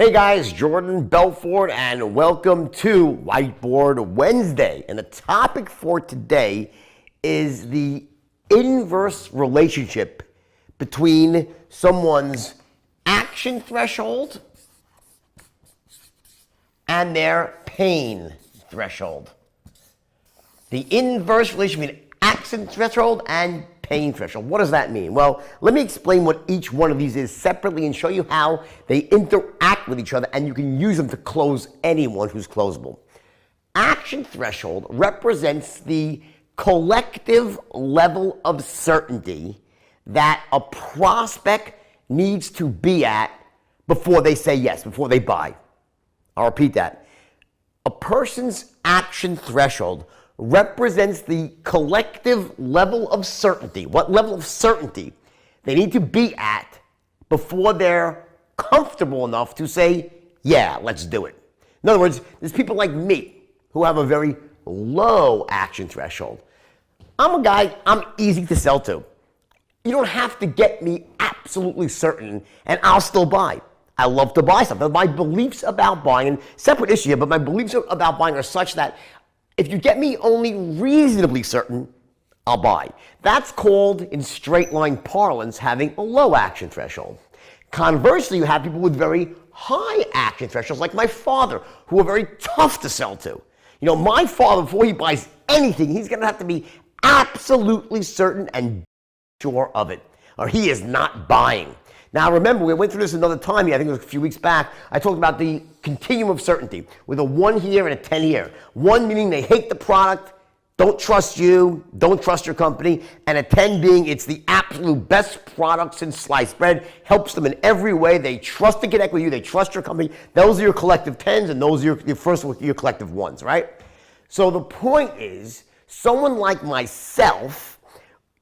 Hey guys, Jordan Belfort and welcome to Whiteboard Wednesday. And the topic for today is the inverse relationship between someone's action threshold and their pain threshold. The inverse relationship between action threshold and pain threshold. What does that mean? Well, let me explain what each one of these is separately and show you how they interact with each other, and you can use them to close anyone who's closable. Action threshold represents the collective level of certainty that a prospect needs to be at before they say yes, before they buy. I'll repeat that. A person's action threshold represents the collective level of certainty, what level of certainty they need to be at before they're comfortable enough to say, yeah, let's do it. In other words, there's people like me who have a very low action threshold. I'm a guy, I'm easy to sell to. You don't have to get me absolutely certain and I'll still buy. I love to buy something. My beliefs about buying, and separate issue here, but my beliefs about buying are such that if you get me only reasonably certain, I'll buy. That's called, in straight line parlance, having a low action threshold. Conversely, you have people with very high action thresholds, like my father, who are very tough to sell to. You know, my father, before he buys anything, he's going to have to be absolutely certain and sure of it, or he is not buying. Now remember, we went through this another time here, I think it was a few weeks back. I talked about the continuum of certainty with a 1 here and a 10 here. 1 meaning they hate the product, don't trust you, don't trust your company, and a 10 being it's the absolute best product since sliced bread, helps them in every way, they trust to connect with you, they trust your company. Those are your collective 10s and those are your collective 1s, right? So the point is, someone like myself,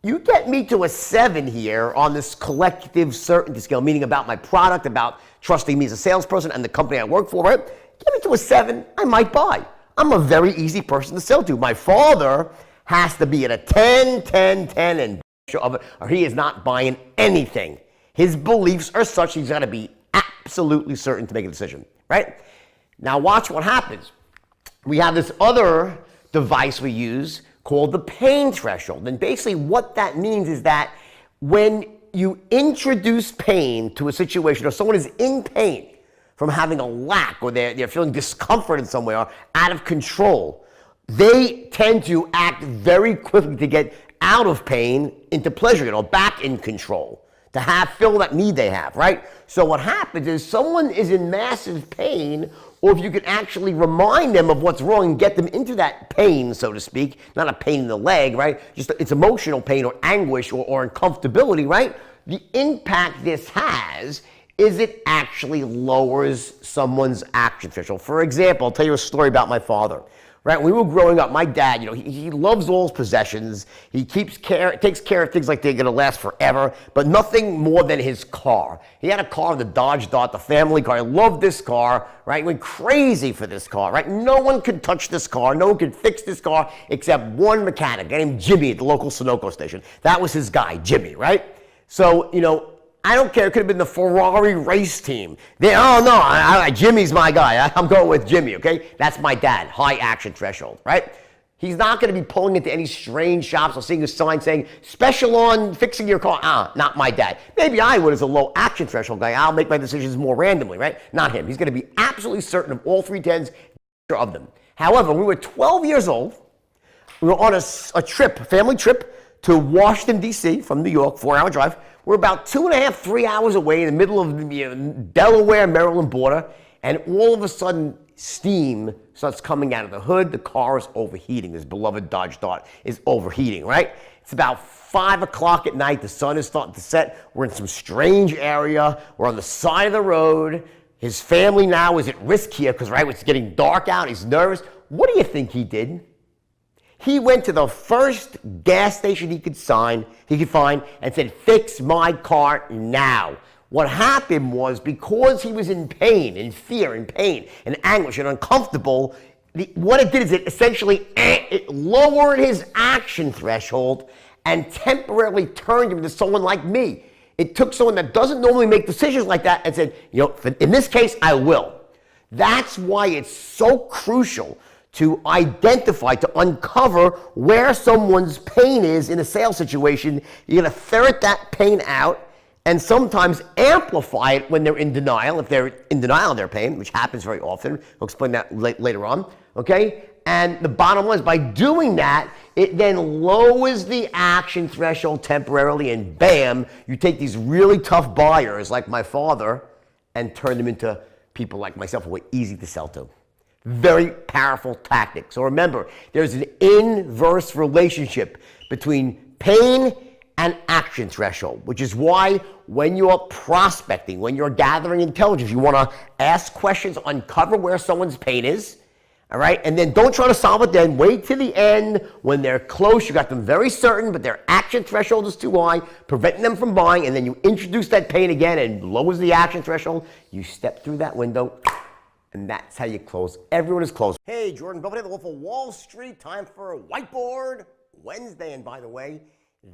you get me to a 7 here on this collective certainty scale, meaning about my product, about trusting me as a salesperson and the company I work for, right? Get me to a 7, I might buy. I'm a very easy person to sell to. My father has to be at a 10, 10, 10, and of it, or he is not buying anything. His beliefs are such he's got to be absolutely certain to make a decision, right? Now watch what happens. We have this other device we use called the pain threshold. And basically what that means is that when you introduce pain to a situation, or someone is in pain from having a lack, or they're feeling discomfort in some way, or out of control, they tend to act very quickly to get out of pain into pleasure, or back in control, to fill that need they have, right? So what happens is someone is in massive pain, or if you can actually remind them of what's wrong and get them into that pain, so to speak, not a pain in the leg, right? Just it's emotional pain or anguish or uncomfortability, right? The impact this has is it actually lowers someone's action threshold. For example, I'll tell you a story about my father. Right, when we were growing up, my dad, you know, he loves all his possessions. He takes care of things like they're going to last forever, but nothing more than his car. He had a car, the Dodge Dart, the family car. He loved this car, right? He went crazy for this car, right? No one could touch this car. No one could fix this car except one mechanic named Jimmy at the local Sunoco station. That was his guy, Jimmy, right? So, you know, I don't care. It could have been the Ferrari race team. Jimmy's my guy. I'm going with Jimmy, okay? That's my dad, high action threshold, right? He's not going to be pulling into any strange shops or seeing a sign saying, special on fixing your car. Not my dad. Maybe I would as a low action threshold guy. I'll make my decisions more randomly, right? Not him. He's going to be absolutely certain of all 3 10s of them. However, when we were 12 years old, we were on a trip, family trip to Washington, D.C. from New York, 4-hour drive. We're about 2.5, 3 hours away in the middle of the Delaware-Maryland border, and all of a sudden, steam starts coming out of the hood. The car is overheating. This beloved Dodge Dart is overheating, right? It's about 5 o'clock at night. The sun is starting to set. We're in some strange area. We're on the side of the road. His family now is at risk here because, right, it's getting dark out. He's nervous. What do you think he did? He went to the first gas station he could find and said, fix my car now. What happened was, because he was in pain, in fear, in pain, and anguish, and uncomfortable, what it did is it essentially it lowered his action threshold and temporarily turned him to someone like me. It took someone that doesn't normally make decisions like that and said, you know, in this case, I will. That's why it's so crucial to identify, to uncover where someone's pain is in a sales situation. You're going to ferret that pain out and sometimes amplify it when they're in denial, if they're in denial of their pain, which happens very often. We'll explain that later on, okay? And the bottom line is by doing that, it then lowers the action threshold temporarily, and bam, you take these really tough buyers like my father and turn them into people like myself who are easy to sell to. Very powerful tactic. So remember, there's an inverse relationship between pain and action threshold, which is why when you're prospecting, when you're gathering intelligence, you want to ask questions, uncover where someone's pain is, all right? And then don't try to solve it then. Wait till the end when they're close. You got them very certain, but their action threshold is too high, preventing them from buying, and then you introduce that pain again and lowers the action threshold. You step through that window, and that's how you close. Everyone is closed. Hey, Jordan Belvedere, the Wolf of Wall Street. Time for a Whiteboard Wednesday. And by the way,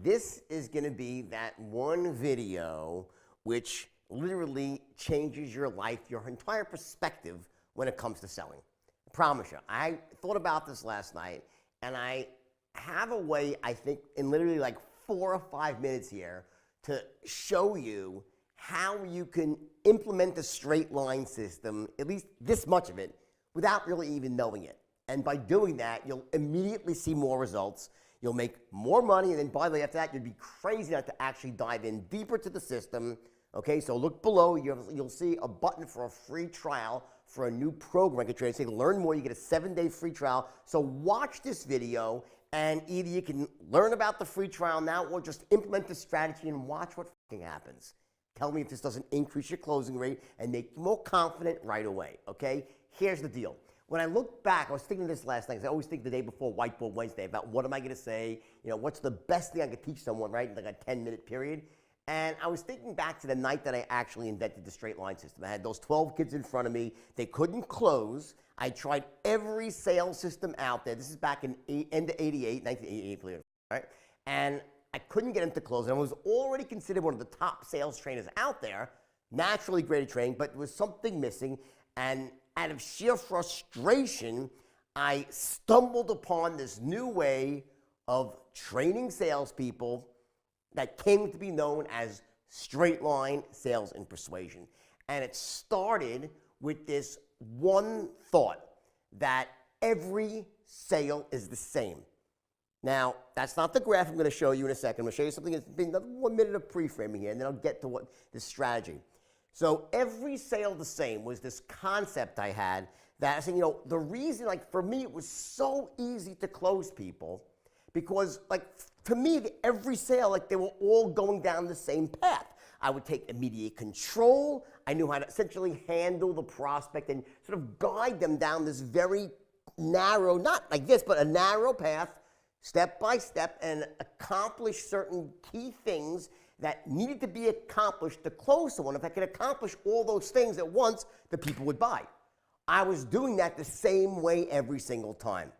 this is going to be that one video which literally changes your life, your entire perspective when it comes to selling. I promise you. I thought about this last night, and I have a way, I think, in literally like 4 or 5 minutes here to show you how you can implement the straight line system, at least this much of it, without really even knowing it. And by doing that, you'll immediately see more results. You'll make more money, and then by the way, after that, you'd be crazy not to actually dive in deeper to the system. Okay, so look below. You'll see a button for a free trial for a new program. Get ready to say learn more. You get a 7-day free trial. So watch this video, and either you can learn about the free trial now, or just implement the strategy and watch what happens. Tell me if this doesn't increase your closing rate and make you more confident right away. Okay, here's the deal. When I look back, I was thinking of this last night, because I always think the day before Whiteboard Wednesday about what am I going to say, you know, what's the best thing I could teach someone, right, in like a 10-minute period. And I was thinking back to the night that I actually invented the straight line system. I had those 12 kids in front of me. They couldn't close. I tried every sales system out there. This is back in end of 88, 1988, right? And I couldn't get them to close. And I was already considered one of the top sales trainers out there, naturally great at training, but there was something missing. And out of sheer frustration, I stumbled upon this new way of training salespeople that came to be known as straight line sales and persuasion. And it started with this one thought, that every sale is the same. Now, that's not the graph I'm going to show you in a second. I'm going to show you something that's been another 1 minute of pre-framing here, and then I'll get to what this strategy. So every sale the same was this concept I had that I said, you know, the reason, like for me, it was so easy to close people because, like, to me, every sale, like they were all going down the same path. I would take immediate control. I knew how to essentially handle the prospect and sort of guide them down this very narrow, not like this, but a narrow path, step by step, and accomplish certain key things that needed to be accomplished to close someone. If I could accomplish all those things at once, the people would buy. I was doing that the same way every single time.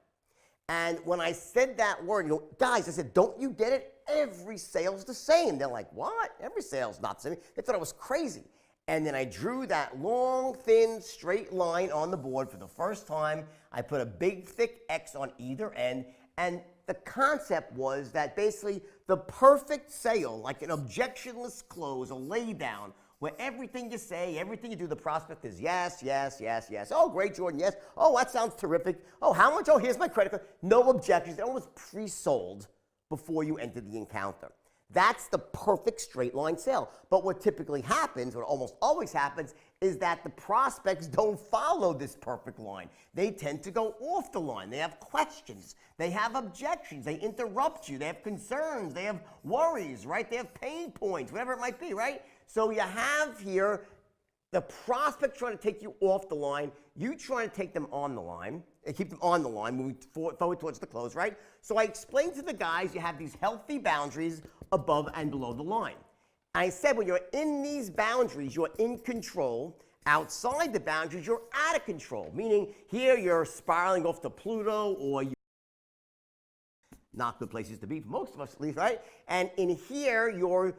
And when I said that word, you know, guys, I said, don't you get it? Every sale's the same. They're like, what? Every sale's not the same. They thought I was crazy. And then I drew that long, thin, straight line on the board for the first time. I put a big, thick X on either end. And the concept was that basically the perfect sale, like an objectionless close, a laydown, where everything you say, everything you do, the prospect is yes, yes, yes, yes. Oh, great, Jordan, yes. Oh, that sounds terrific. Oh, how much? Oh, here's my credit card. No objections. It was pre-sold before you entered the encounter. That's the perfect straight line sale. But what typically happens, what almost always happens, is that the prospects don't follow this perfect line. They tend to go off the line. They have questions. They have objections. They interrupt you. They have concerns. They have worries, right? They have pain points, whatever it might be, right? So you have here the prospect trying to take you off the line, you trying to take them on the line, and keep them on the line, moving forward towards the close, right? So I explained to the guys you have these healthy boundaries above and below the line. I said when you're in these boundaries, you're in control. Outside the boundaries, you're out of control, meaning here you're spiraling off to Pluto, or you're not good places to be for most of us at least, right? And in here, you're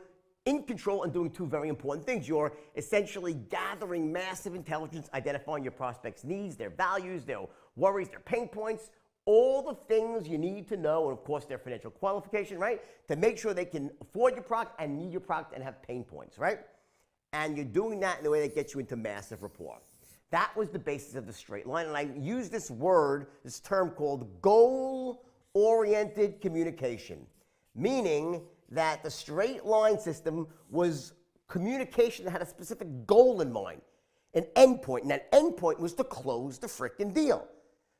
in control and doing two very important things. You're essentially gathering massive intelligence, identifying your prospects' needs, their values, their worries, their pain points, all the things you need to know, and of course their financial qualification, right? To make sure they can afford your product and need your product and have pain points, right? And you're doing that in a way that gets you into massive rapport. That was the basis of the straight line, and I use this word, this term called goal-oriented communication, meaning that the straight line system was communication that had a specific goal in mind, an endpoint, and that endpoint was to close the frickin' deal.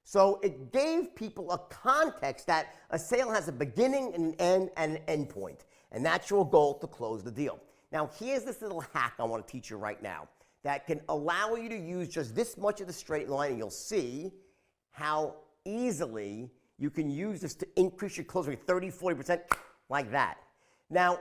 So it gave people a context that a sale has a beginning and an end and an end point, and that's your goal to close the deal. Now here's this little hack I want to teach you right now that can allow you to use just this much of the straight line, and you'll see how easily you can use this to increase your close rate 30, 40%, like that. Now,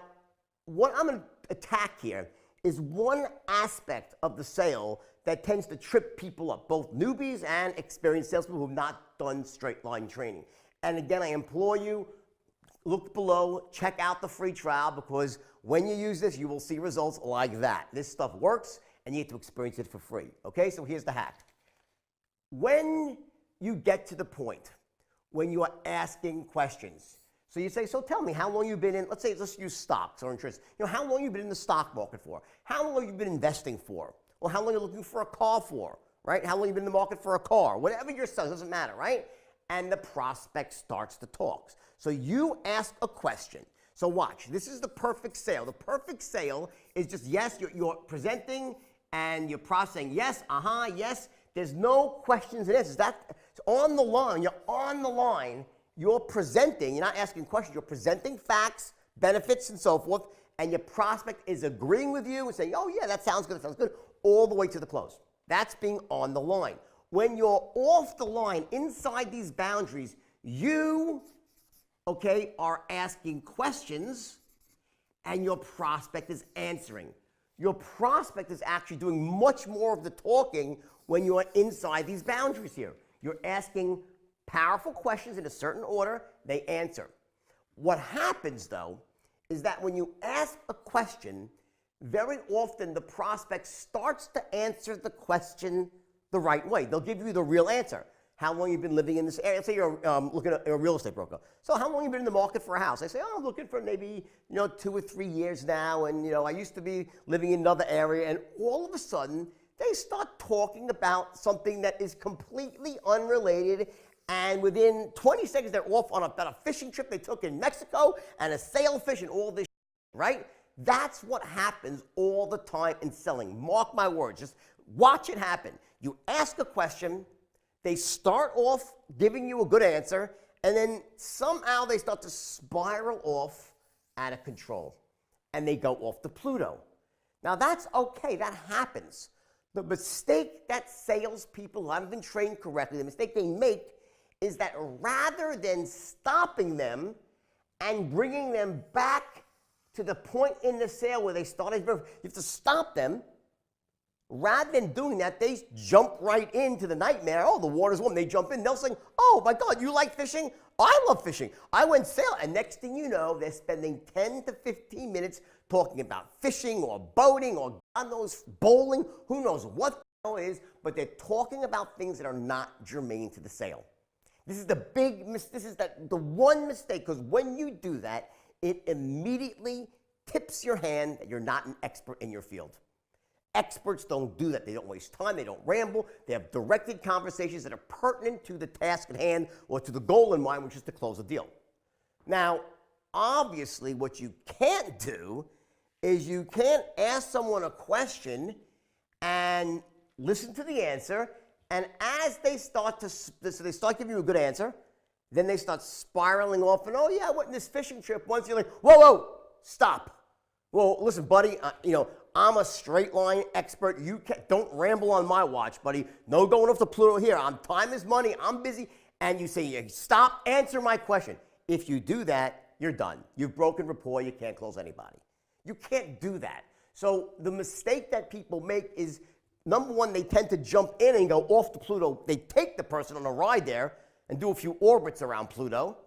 what I'm going to attack here is one aspect of the sale that tends to trip people up, both newbies and experienced salespeople who have not done straight line training. And again, I implore you, look below, check out the free trial, because when you use this, you will see results like that. This stuff works, and you get to experience it for free. Okay, so here's the hack. When you get to the point when you are asking questions, so you say, so tell me, how long you've been in, let's use stocks or insurance. How long you've been in the stock market for? How long have you been investing for? Or how long you're looking for a car for, right? How long you've been in the market for a car? Whatever you're selling, doesn't matter, right? And the prospect starts to talk. So you ask a question. So watch, this is the perfect sale. The perfect sale is just, yes, you're presenting and you're processing, yes, yes. There's no questions and answers. That's on the line, you're on the line. You're presenting, you're not asking questions, you're presenting facts, benefits, and so forth, and your prospect is agreeing with you and saying, oh yeah, that sounds good, all the way to the close. That's being on the line. When you're off the line, inside these boundaries, you, are asking questions, and your prospect is answering. Your prospect is actually doing much more of the talking when you're inside these boundaries here. You're asking powerful questions in a certain order, they answer. What happens, though, is that when you ask a question, very often the prospect starts to answer the question the right way. They'll give you the real answer. How long you've been living in this area? Let's say you're looking at a real estate broker. So how long have you been in the market for a house? I say, oh, I'm looking for maybe 2 or 3 years now, and I used to be living in another area, and all of a sudden they start talking about something that is completely unrelated. And within 20 seconds, they're off on about a fishing trip they took in Mexico and a sailfish and all this, right? That's what happens all the time in selling. Mark my words. Just watch it happen. You ask a question, they start off giving you a good answer, and then somehow they start to spiral off out of control, and they go off to Pluto. Now, that's okay. That happens. The mistake that salespeople who haven't been trained correctly, the mistake they make is that rather than stopping them and bringing them back to the point in the sale where they started, you have to stop them. Rather than doing that, they jump right into the nightmare. Oh, the water's warm. They jump in. They'll say, oh, my God, you like fishing? I love fishing. I went sailing. And next thing you know, they're spending 10 to 15 minutes talking about fishing or boating or God knows, bowling. Who knows what the hell it is, but they're talking about things that are not germane to the sale. This is the the one mistake, because when you do that, it immediately tips your hand that you're not an expert in your field. Experts don't do that. They don't waste time. They don't ramble. They have directed conversations that are pertinent to the task at hand or to the goal in mind, which is to close a deal. Now, obviously, what you can't do is you can't ask someone a question and listen to the answer, and as they start giving you a good answer, then they start spiraling off, and oh yeah, I went on this fishing trip once. You're like, whoa, stop. Well, listen, buddy, I'm a straight line expert. You don't ramble on my watch, buddy. No going off the Pluto here. Time is money. I'm busy. And you say, stop, answer my question. If you do that, you're done. You've broken rapport. You can't close anybody. You can't do that. So the mistake that people make is, number one, they tend to jump in and go off to Pluto. They take the person on a ride there and do a few orbits around Pluto.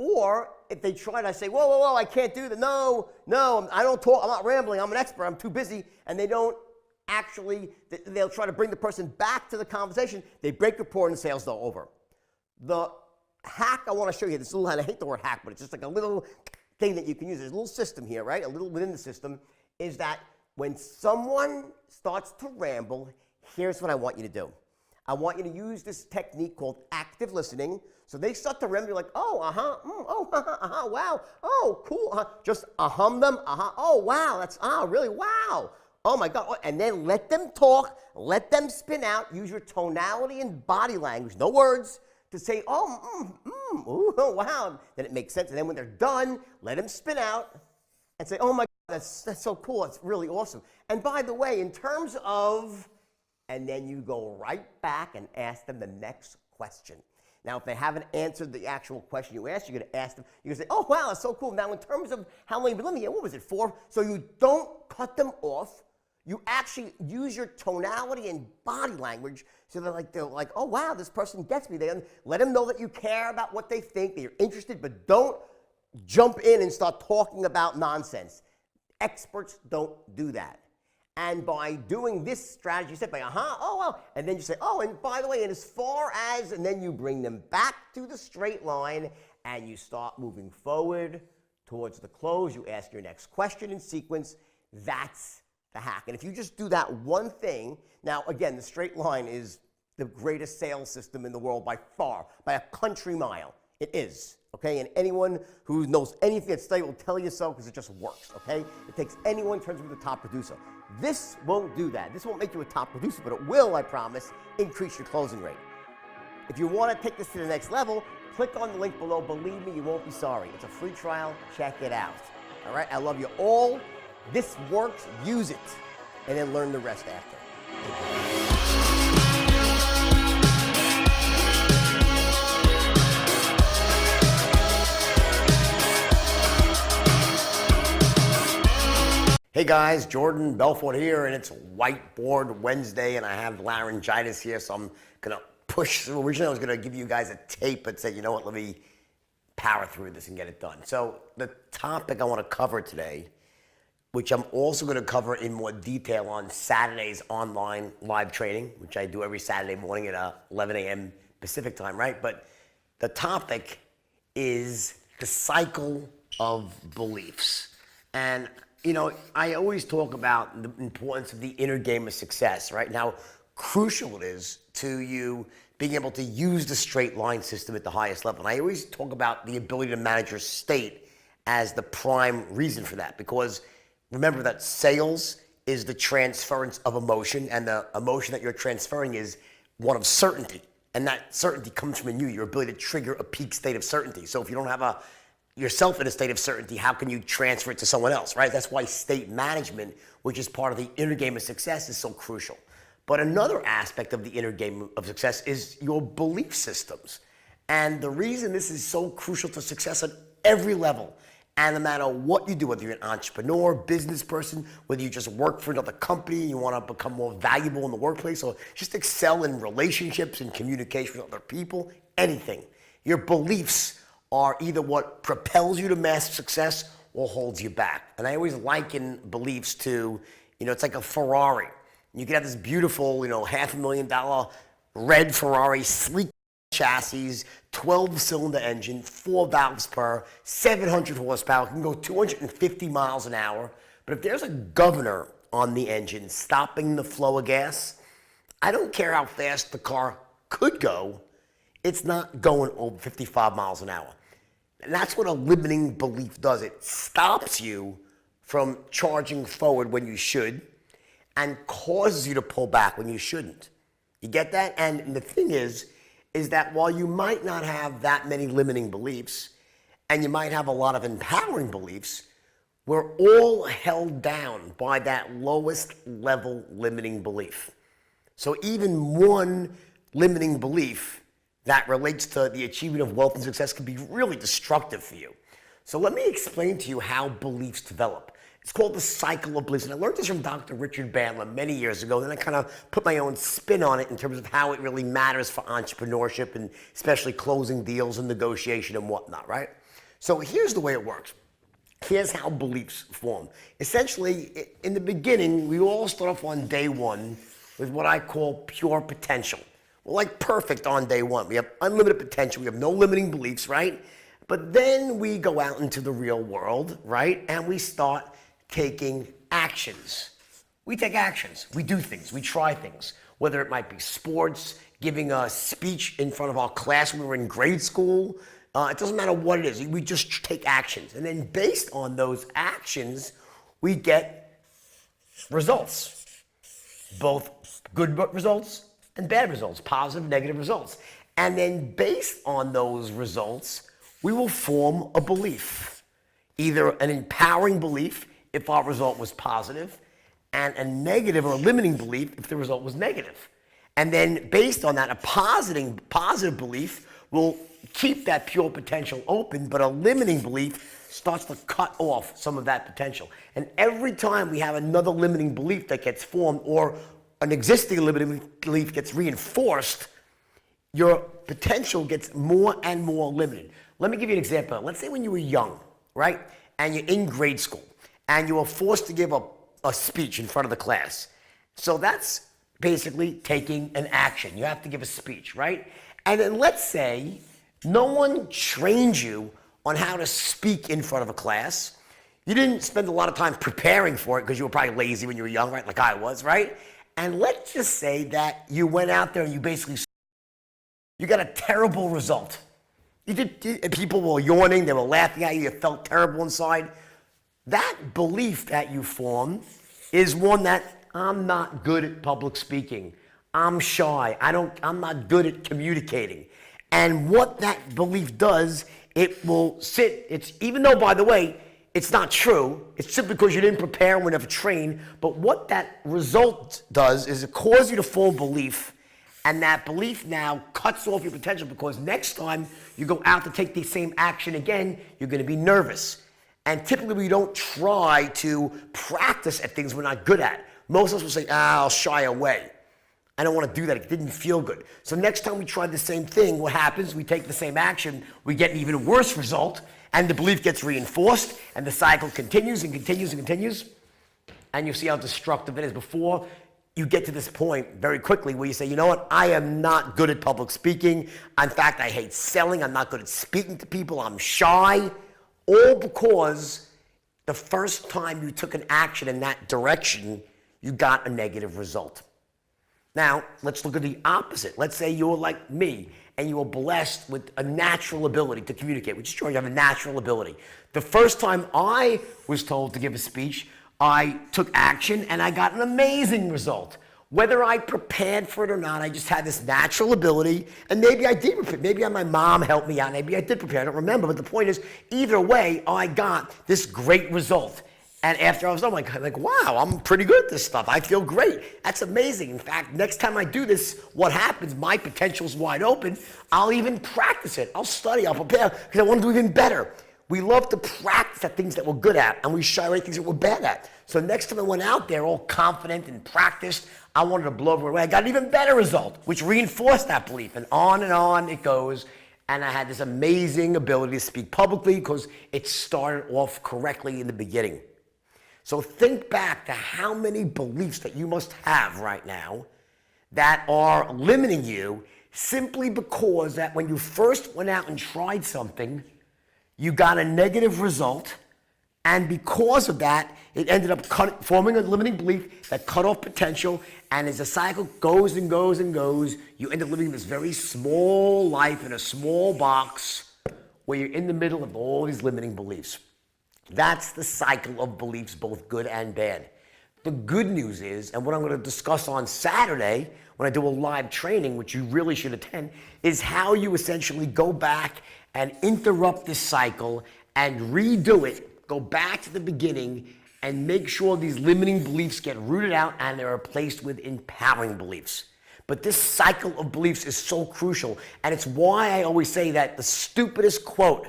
Or if they try to say, whoa, whoa, whoa, I can't do that. No, no, I don't talk. I'm not rambling. I'm an expert. I'm too busy. And they don't actually, they'll try to bring the person back to the conversation. They break rapport and the sales go over. The hack I want to show you, this little, and I hate the word hack, but it's just like a little thing that you can use. There's a little system here, right? A little within the system is that when someone starts to ramble, here's what I want you to do. I want you to use this technique called active listening. So they start to ramble, you're like, oh, wow, oh, cool, just hum them, oh, wow, that's, really, wow, oh my God, and then let them talk, let them spin out, use your tonality and body language, no words, to say, oh, ooh, oh, wow, then it makes sense, and then when they're done, let them spin out and say, oh my God, that's so cool, that's really awesome. And by the way, in terms of, and then you go right back and ask them the next question. Now, if they haven't answered the actual question you asked, you're going to ask them, you're going to say, oh, wow, that's so cool. Now, in terms of how long you've been living here, what was it, 4? So you don't cut them off. You actually use your tonality and body language so they're like, oh, wow, this person gets me. Let them know that you care about what they think, that you're interested, but don't jump in and start talking about nonsense. Experts don't do that. And by doing this strategy, you say, oh, well, and then you say, oh, and by the way, and as far as, and then you bring them back to the straight line, and you start moving forward towards the close. You ask your next question in sequence. That's the hack. And if you just do that one thing, now, again, the straight line is the greatest sales system in the world by far, by a country mile. It is. Okay, and anyone who knows anything at study will tell you so because it just works, okay? It takes anyone, turns them into a top producer. This won't do that. This won't make you a top producer, but it will, I promise, increase your closing rate. If you want to take this to the next level, click on the link below. Believe me, you won't be sorry. It's a free trial. Check it out. All right, I love you all. This works. Use it, and then learn the rest after. Hey guys, Jordan Belfort here, and it's Whiteboard Wednesday, and I have laryngitis here, so I'm gonna push through. Originally, I was gonna give you guys a tape, but said, you know what, let me power through this and get it done. So the topic I wanna cover today, which I'm also gonna cover in more detail on Saturday's online live training, which I do every Saturday morning at 11 a.m. Pacific time, right? But the topic is the cycle of beliefs. And you know, I always talk about the importance of the inner game of success, right? And how crucial it is to you being able to use the straight line system at the highest level. And I always talk about the ability to manage your state as the prime reason for that. Because remember that sales is the transference of emotion, and the emotion that you're transferring is one of certainty. And that certainty comes from you, your ability to trigger a peak state of certainty. So if you don't have yourself in a state of certainty, how can you transfer it to someone else, right? That's why state management, which is part of the inner game of success, is so crucial. But another aspect of the inner game of success is your belief systems. And the reason this is so crucial to success at every level, and no matter what you do, whether you're an entrepreneur, business person, whether you just work for another company, you want to become more valuable in the workplace, or just excel in relationships and communication with other people, anything. Your beliefs are either what propels you to massive success or holds you back. And I always liken beliefs to, it's like a Ferrari. You can have this beautiful, $500,000 red Ferrari, sleek chassis, 12-cylinder engine, 4 valves per, 700 horsepower, can go 250 miles an hour. But if there's a governor on the engine stopping the flow of gas, I don't care how fast the car could go, it's not going over 55 miles an hour. And that's what a limiting belief does. It stops you from charging forward when you should and causes you to pull back when you shouldn't. You get that? And the thing is that while you might not have that many limiting beliefs, and you might have a lot of empowering beliefs, we're all held down by that lowest level limiting belief. So even one limiting belief that relates to the achievement of wealth and success can be really destructive for you. So let me explain to you how beliefs develop. It's called the cycle of beliefs. And I learned this from Dr. Richard Bandler many years ago. Then I kind of put my own spin on it in terms of how it really matters for entrepreneurship and especially closing deals and negotiation and whatnot, right? So here's the way it works. Here's how beliefs form. Essentially, in the beginning, we all start off on day one with what I call pure potential. We're like perfect on day one. We have unlimited potential. We have no limiting beliefs, right? But then we go out into the real world, right? And we start taking actions. We take actions. We do things. We try things. Whether it might be sports, giving a speech in front of our class when we were in grade school. It doesn't matter what it is. We just take actions. And then based on those actions, we get results. Both good results and bad results, positive, negative results. And then based on those results, we will form a belief. Either an empowering belief if our result was positive, and a negative or limiting belief if the result was negative. And then based on that, a positive belief will keep that pure potential open, but a limiting belief starts to cut off some of that potential. And every time we have another limiting belief that gets formed or an existing limiting belief gets reinforced, your potential gets more and more limited. Let me give you an example. Let's say when you were young, right? And you're in grade school and you were forced to give a speech in front of the class. So that's basically taking an action. You have to give a speech, right? And then let's say no one trained you on how to speak in front of a class. You didn't spend a lot of time preparing for it because you were probably lazy when you were young, right? Like I was, right? And let's just say that you went out there and you got a terrible result. People were yawning, they were laughing at you, you felt terrible inside. That belief that you form is one that I'm not good at public speaking. I'm shy. I'm not good at communicating. And what that belief does, it will sit, even though, by the way, it's not true. It's simply because you didn't prepare and were never trained. But what that result does is it causes you to form belief, and that belief now cuts off your potential because next time you go out to take the same action again, you're going to be nervous. And typically we don't try to practice at things we're not good at. Most of us will say, I'll shy away. I don't want to do that. It didn't feel good. So next time we try the same thing, what happens? We take the same action, we get an even worse result, and the belief gets reinforced, and the cycle continues and continues and continues. And you see how destructive it is. Before you get to this point very quickly where you say, you know what? I am not good at public speaking. In fact, I hate selling. I'm not good at speaking to people. I'm shy. All because the first time you took an action in that direction, you got a negative result. Now, let's look at the opposite. Let's say you're like me and you were blessed with a natural ability to communicate, which is true, you have a natural ability. The first time I was told to give a speech, I took action and I got an amazing result. Whether I prepared for it or not, I just had this natural ability, and maybe I did prepare. Maybe my mom helped me out. Maybe I did prepare. I don't remember, but the point is, either way, I got this great result. And after I was done, I'm like, wow, I'm pretty good at this stuff. I feel great. That's amazing. In fact, next time I do this, what happens? My potential's wide open. I'll even practice it. I'll study. I'll prepare because I want to do even better. We love to practice at things that we're good at, and we shy away things that we're bad at. So next time I went out there all confident and practiced, I wanted to blow everyone away. I got an even better result, which reinforced that belief. And on it goes. And I had this amazing ability to speak publicly because it started off correctly in the beginning. So think back to how many beliefs that you must have right now that are limiting you simply because that when you first went out and tried something, you got a negative result, and because of that, it ended up forming a limiting belief that cut off potential, and as the cycle goes and goes and goes, you end up living this very small life in a small box where you're in the middle of all these limiting beliefs. That's the cycle of beliefs, both good and bad. The good news is, and what I'm going to discuss on Saturday when I do a live training, which you really should attend, is how you essentially go back and interrupt this cycle and redo it, go back to the beginning, and make sure these limiting beliefs get rooted out and they're replaced with empowering beliefs. But this cycle of beliefs is so crucial, and it's why I always say that the stupidest quote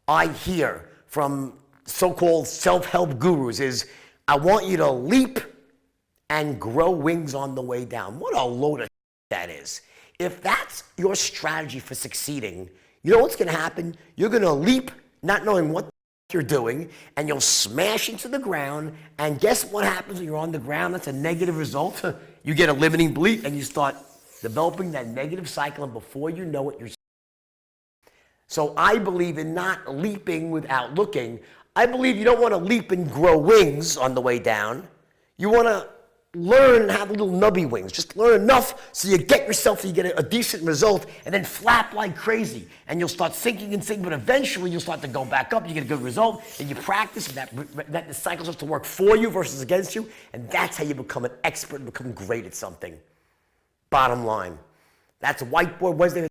I hear from so-called self-help gurus is, I want you to leap and grow wings on the way down. What a load of that is. If that's your strategy for succeeding, you know what's going to happen? You're going to leap not knowing what you're doing, and you'll smash into the ground. And guess what happens when you're on the ground? That's a negative result. You get a limiting belief, and you start developing that negative cycle, and before you know it, you're. So I believe in not leaping without looking. I believe you don't want to leap and grow wings on the way down. You want to learn how to little nubby wings. Just learn enough so you get yourself, you get a decent result, and then flap like crazy. And you'll start sinking and sinking, but eventually you'll start to go back up, you get a good result, and you practice, and that the cycle starts to work for you versus against you, and that's how you become an expert and become great at something. Bottom line. That's Whiteboard Wednesday.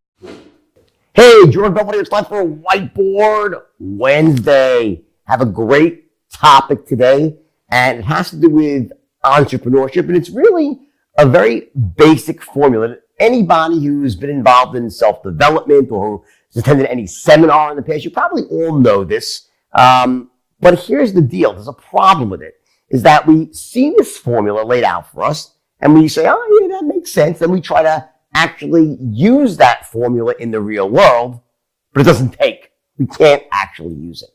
Hey, Jordan Belvedere, it's time for Whiteboard Wednesday. Have a great topic today, and it has to do with entrepreneurship, and it's really a very basic formula. Anybody who's been involved in self-development or who's attended any seminar in the past, you probably all know this. But here's the deal. There's a problem with it, is that we see this formula laid out for us, and we say, oh, yeah, that makes sense. And we try to actually use that formula in the real world, but it doesn't take. We can't actually use it.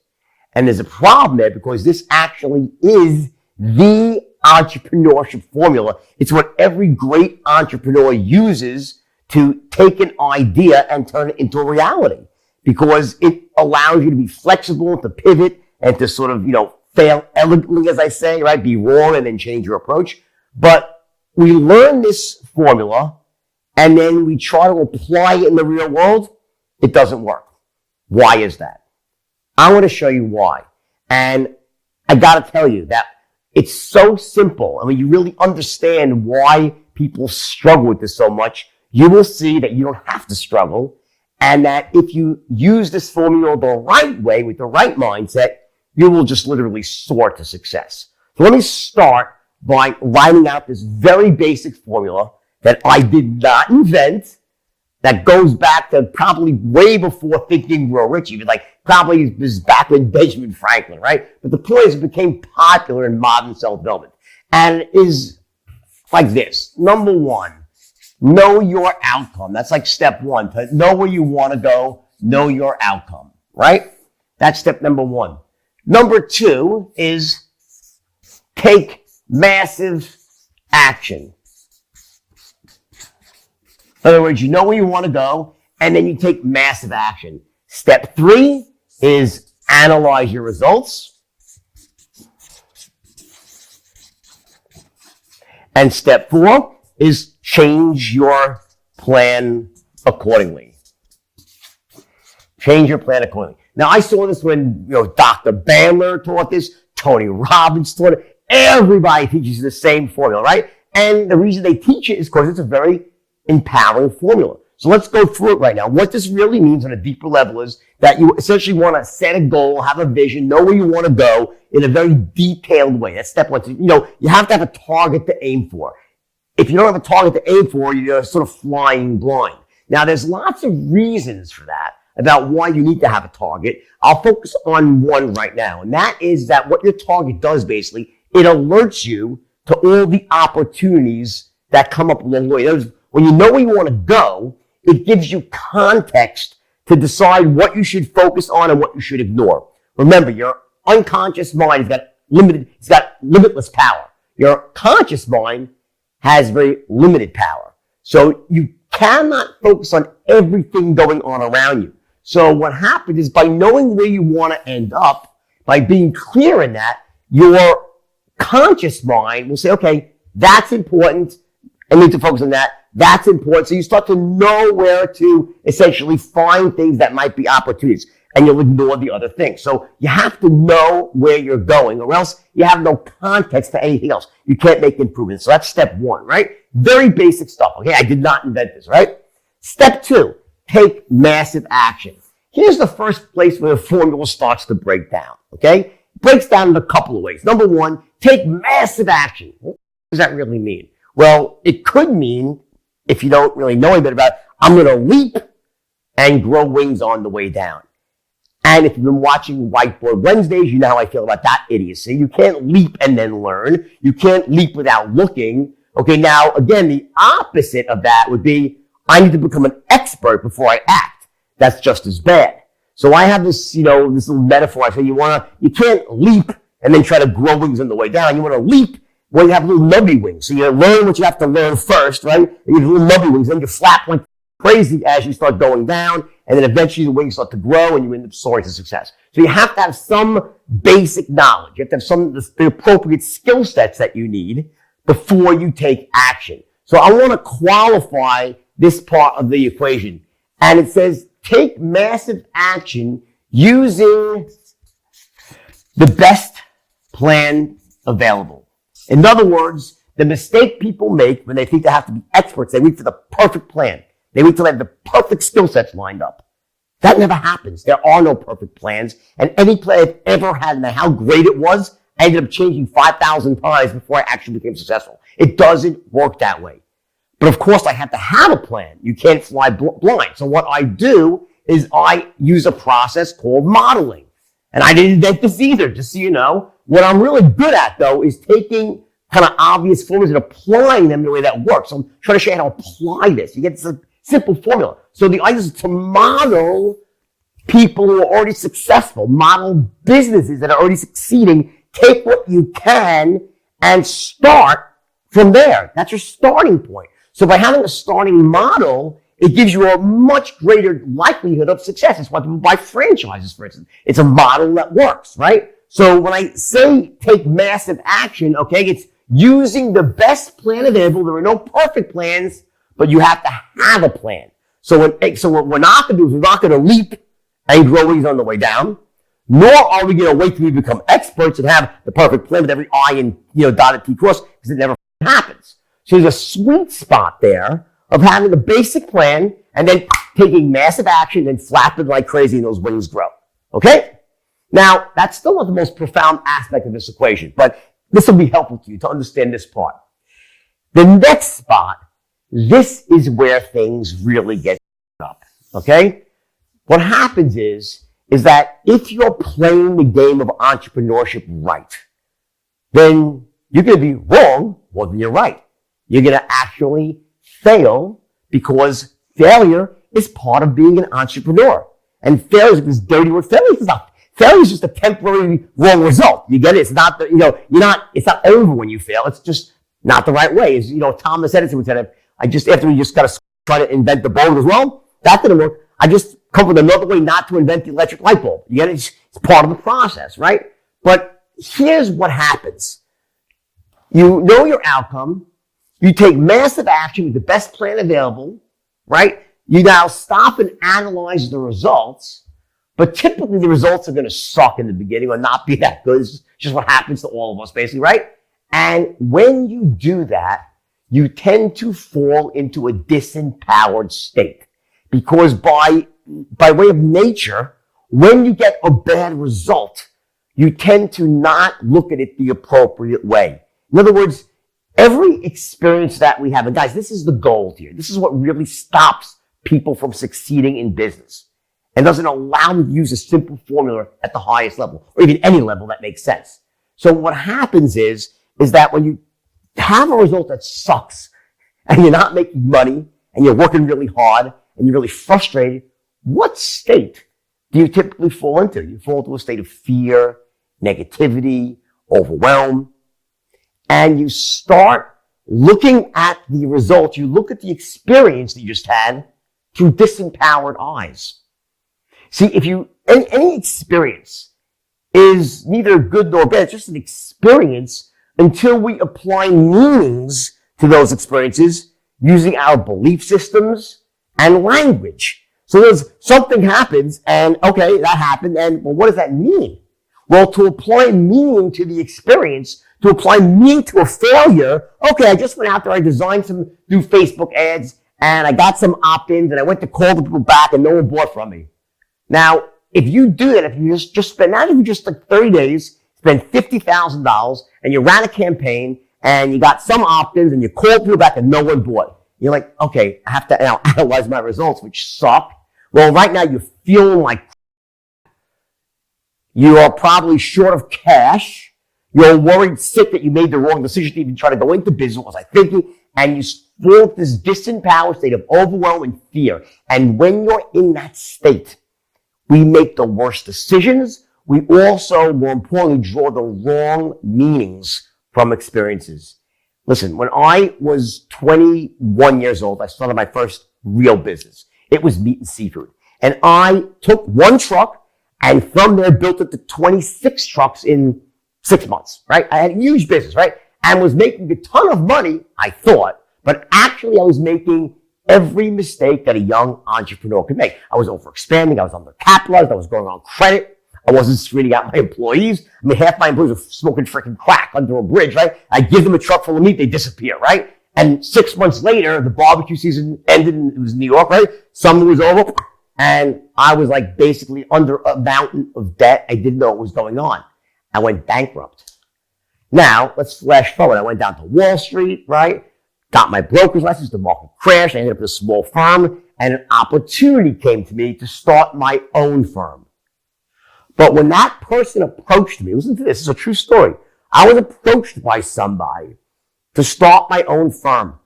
And there's a problem there because this actually is the entrepreneurship formula. It's what every great entrepreneur uses to take an idea and turn it into a reality, because it allows you to be flexible, to pivot, and to sort of, fail elegantly, as I say, right? Be wrong and then change your approach. But we learn this formula and then we try to apply it in the real world. It doesn't work. Why is that? I want to show you why. And I got to tell you that it's so simple. I mean, you really understand why people struggle with this so much. You will see that you don't have to struggle, and that if you use this formula the right way with the right mindset, you will just literally soar to success. So let me start by writing out this very basic formula that I did not invent, that goes back to probably way before Think and Grow Rich, even probably was back with Benjamin Franklin, right? But the point is, it became popular in modern self-development. And it is like this. Number one, know your outcome. That's like step one. To know where you want to go, know your outcome, right? That's step number one. Number two is take massive action. In other words, you know where you want to go, and then you take massive action. Step three is analyze your results. And step four is change your plan accordingly. Change your plan accordingly. Now, I saw this when, Dr. Bandler taught this, Tony Robbins taught it. Everybody teaches the same formula, right? And the reason they teach it is because it's a very empowering formula. So let's go through it right now. What this really means on a deeper level is that you essentially want to set a goal, have a vision, know where you want to go in a very detailed way. That's step one. So, you have to have a target to aim for. If you don't have a target to aim for, you're sort of flying blind. Now, there's lots of reasons for that, about why you need to have a target. I'll focus on one right now, and that is that what your target does, basically, it alerts you to all the opportunities that come up along the way. When you know where you want to go, it gives you context to decide what you should focus on and what you should ignore. Remember, your unconscious mind it's got limitless power. Your conscious mind has very limited power. So you cannot focus on everything going on around you. So what happens is, by knowing where you want to end up, by being clear in that, your conscious mind will say, okay, that's important. I need to focus on that. That's important. So you start to know where to essentially find things that might be opportunities, and you'll ignore the other things. So you have to know where you're going, or else you have no context for anything else. You can't make improvements. So that's step one, right? Very basic stuff. Okay, I did not invent this, right? Step two, take massive action. Here's the first place where the formula starts to break down, okay? It breaks down in a couple of ways. Number one, take massive action. What does that really mean? Well, it could mean, if you don't really know anything about it, I'm going to leap and grow wings on the way down. And if you've been watching Whiteboard Wednesdays, you know how I feel about that idiocy. You can't leap and then learn. You can't leap without looking. Okay, now, again, the opposite of that would be, I need to become an expert before I act. That's just as bad. So I have this, this little metaphor. I say you can't leap and then try to grow wings on the way down. You want to leap when you have little nubby wings. So you learn what you have to learn first, right? And you have little nubby wings. Then you flap like crazy as you start going down. And then eventually the wings start to grow and you end up soaring to success. So you have to have some basic knowledge. You have to have the appropriate skill sets that you need before you take action. So I want to qualify this part of the equation. And it says, take massive action using the best plan available. In other words, the mistake people make when they think they have to be experts, they wait for the perfect plan. They wait till they have the perfect skill sets lined up. That never happens. There are no perfect plans. And any plan I've ever had, and how great it was, I ended up changing 5,000 times before I actually became successful. It doesn't work that way. But of course, I have to have a plan. You can't fly blind. So what I do is I use a process called modeling. And I didn't invent this either, just so you know. What I'm really good at, though, is taking kind of obvious formulas and applying them in a way that works. So I'm trying to show you how to apply this. You get this simple formula. So the idea is to model people who are already successful, model businesses that are already succeeding. Take what you can and start from there. That's your starting point. So by having a starting model, it gives you a much greater likelihood of success. That's why people buy franchises, for instance. It's a model that works, right? So when I say take massive action, okay, it's using the best plan available. There are no perfect plans, but you have to have a plan. So what we're not going to do is we're not going to leap and grow wings on the way down, nor are we going to wait till we become experts and have the perfect plan with every I and, dotted T cross, because it never happens. So there's a sweet spot there of having a basic plan and then taking massive action and flapping like crazy and those wings grow. Okay? Now, that's still not the most profound aspect of this equation, but this will be helpful to you to understand this part. The next spot, this is where things really get up. Okay? What happens is that if you're playing the game of entrepreneurship right, then you're going to be wrong more than you're right. You're going to actually fail because failure is part of being an entrepreneur. And failure is this dirty word. Failure is just a temporary wrong result. You get it? It's not it's not over when you fail. It's just not the right way. As Thomas Edison would say, after he just got to try to invent the bulb as well, that didn't work. I just come up with another way not to invent the electric light bulb. You get it? It's part of the process, right? But here's what happens. You know your outcome. You take massive action with the best plan available, right? You now stop and analyze the results, but typically the results are going to suck in the beginning or not be that good. It's just what happens to all of us, basically, right? And when you do that, you tend to fall into a disempowered state because by way of nature, when you get a bad result, you tend to not look at it the appropriate way. In other words, every experience that we have, and guys, this is the gold here. This is what really stops people from succeeding in business and doesn't allow them to use a simple formula at the highest level or even any level that makes sense. So what happens is that when you have a result that sucks and you're not making money and you're working really hard and you're really frustrated, what state do you typically fall into? You fall into a state of fear, negativity, overwhelm. And you start looking at the results, you look at the experience that you just had through disempowered eyes. See, any experience is neither good nor bad, it's just an experience until we apply meanings to those experiences using our belief systems and language. So something happens and, okay, that happened, and well, what does that mean? Well, to apply meaning to the experience, to apply meaning to a failure, okay, I just went out there, I designed some new Facebook ads, and I got some opt-ins, and I went to call the people back, and no one bought from me. Now, if you do that, if you just spend, not even just like 30 days, spend $50,000, and you ran a campaign, and you got some opt-ins, and you called people back, and no one bought. You're like, okay, I have to now analyze my results, which suck. Well, right now, you're feeling like you are probably short of cash. You're worried sick that you made the wrong decision to even try to go into business. What was I thinking? And you fall into this disempowered state of overwhelm and fear. And when you're in that state, we make the worst decisions. We also, more importantly, draw the wrong meanings from experiences. Listen, when I was 21 years old, I started my first real business. It was meat and seafood. And I took one truck and from there built it to 26 trucks in 6 months, right? I had a huge business, right? And was making a ton of money, I thought, but actually I was making every mistake that a young entrepreneur could make. I was overexpanding. I was undercapitalized. I was going on credit. I wasn't screening out my employees. I mean, half my employees were smoking freaking crack under a bridge, right? I give them a truck full of meat, they disappear, right? And 6 months later, the barbecue season ended and it was New York, right? Summer was over and I was like basically under a mountain of debt. I didn't know what was going on. I went bankrupt. Now, let's flash forward. I went down to Wall Street, right? Got my broker's license, the market crashed. I ended up with a small firm and an opportunity came to me to start my own firm. But when that person approached me, listen to this, it's a true story. I was approached by somebody to start my own firm.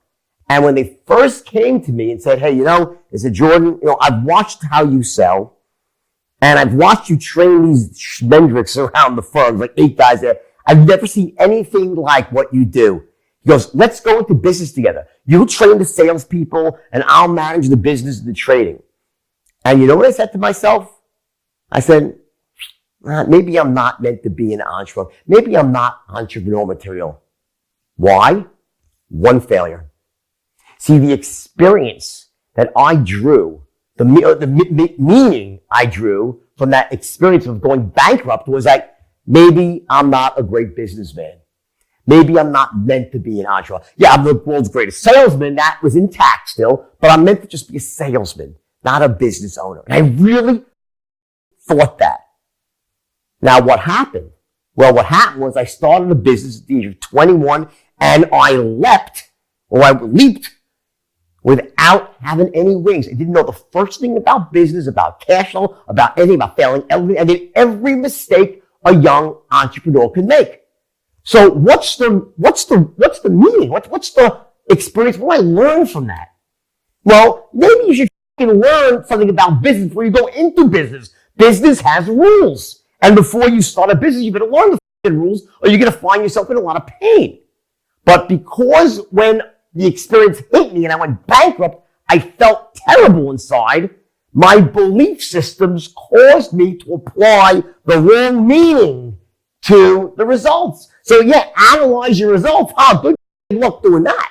And when they first came to me and said, hey, they said, Jordan, I've watched how you sell and I've watched you train these schmendricks around the firm, like 8 guys there. I've never seen anything like what you do. He goes, let's go into business together. You train the salespeople and I'll manage the business and the trading. And you know what I said to myself? I said, maybe I'm not meant to be an entrepreneur. Maybe I'm not entrepreneurial material. Why? One failure. See, the experience that I drew, the meaning I drew from that experience of going bankrupt was like, maybe I'm not a great businessman. Maybe I'm not meant to be an entrepreneur. Yeah, I'm the world's greatest salesman. That was intact still, but I'm meant to just be a salesman, not a business owner. And I really thought that. Now, what happened? Well, what happened was I started a business at the age of 21 and I leaped without having any wings. I didn't know the first thing about business, about cash flow, about anything, about failing, everything. I did every mistake a young entrepreneur can make. So what's the meaning? What's the experience? What do I learn from that? Well, maybe you should learn something about business before you go into business. Business has rules. And before you start a business, you better learn the rules or you're going to find yourself in a lot of pain. But because when the experience hit me and I went bankrupt, I felt terrible inside. My belief systems caused me to apply the wrong meaning to the results. So yeah, analyze your results. Good luck doing that.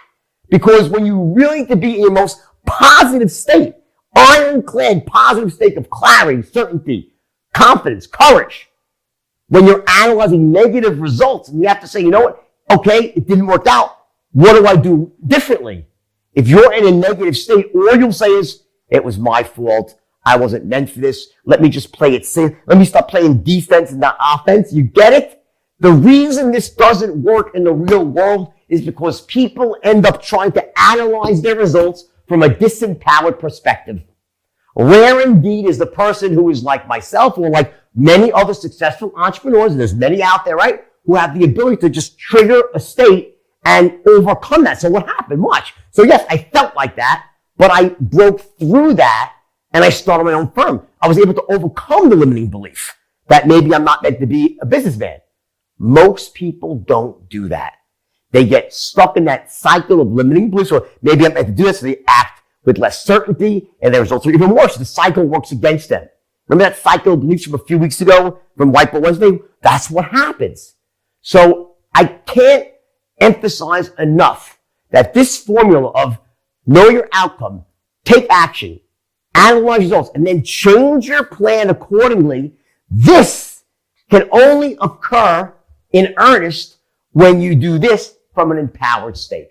Because when you really need to be in your most positive state, ironclad positive state of clarity, certainty, confidence, courage, when you're analyzing negative results and you have to say, you know what? Okay, it didn't work out. What do I do differently? If you're in a negative state, all you'll say is, it was my fault. I wasn't meant for this. Let me just play it safe. Let me stop playing defense and not offense. You get it? The reason this doesn't work in the real world is because people end up trying to analyze their results from a disempowered perspective. Rare indeed is the person who is like myself or like many other successful entrepreneurs, and there's many out there, right, who have the ability to just trigger a state and overcome that. So what happened? Watch. So yes, I felt like that, but I broke through that and I started my own firm. I was able to overcome the limiting belief that maybe I'm not meant to be a businessman. Most people don't do that. They get stuck in that cycle of limiting beliefs, or maybe I'm meant to do this, so they act with less certainty, and their results are even worse. The cycle works against them. Remember that cycle of beliefs from a few weeks ago from Whiteboard Wednesday? That's what happens. So I can't emphasize enough that this formula of know your outcome, take action, analyze results, and then change your plan accordingly, this can only occur in earnest when you do this from an empowered state.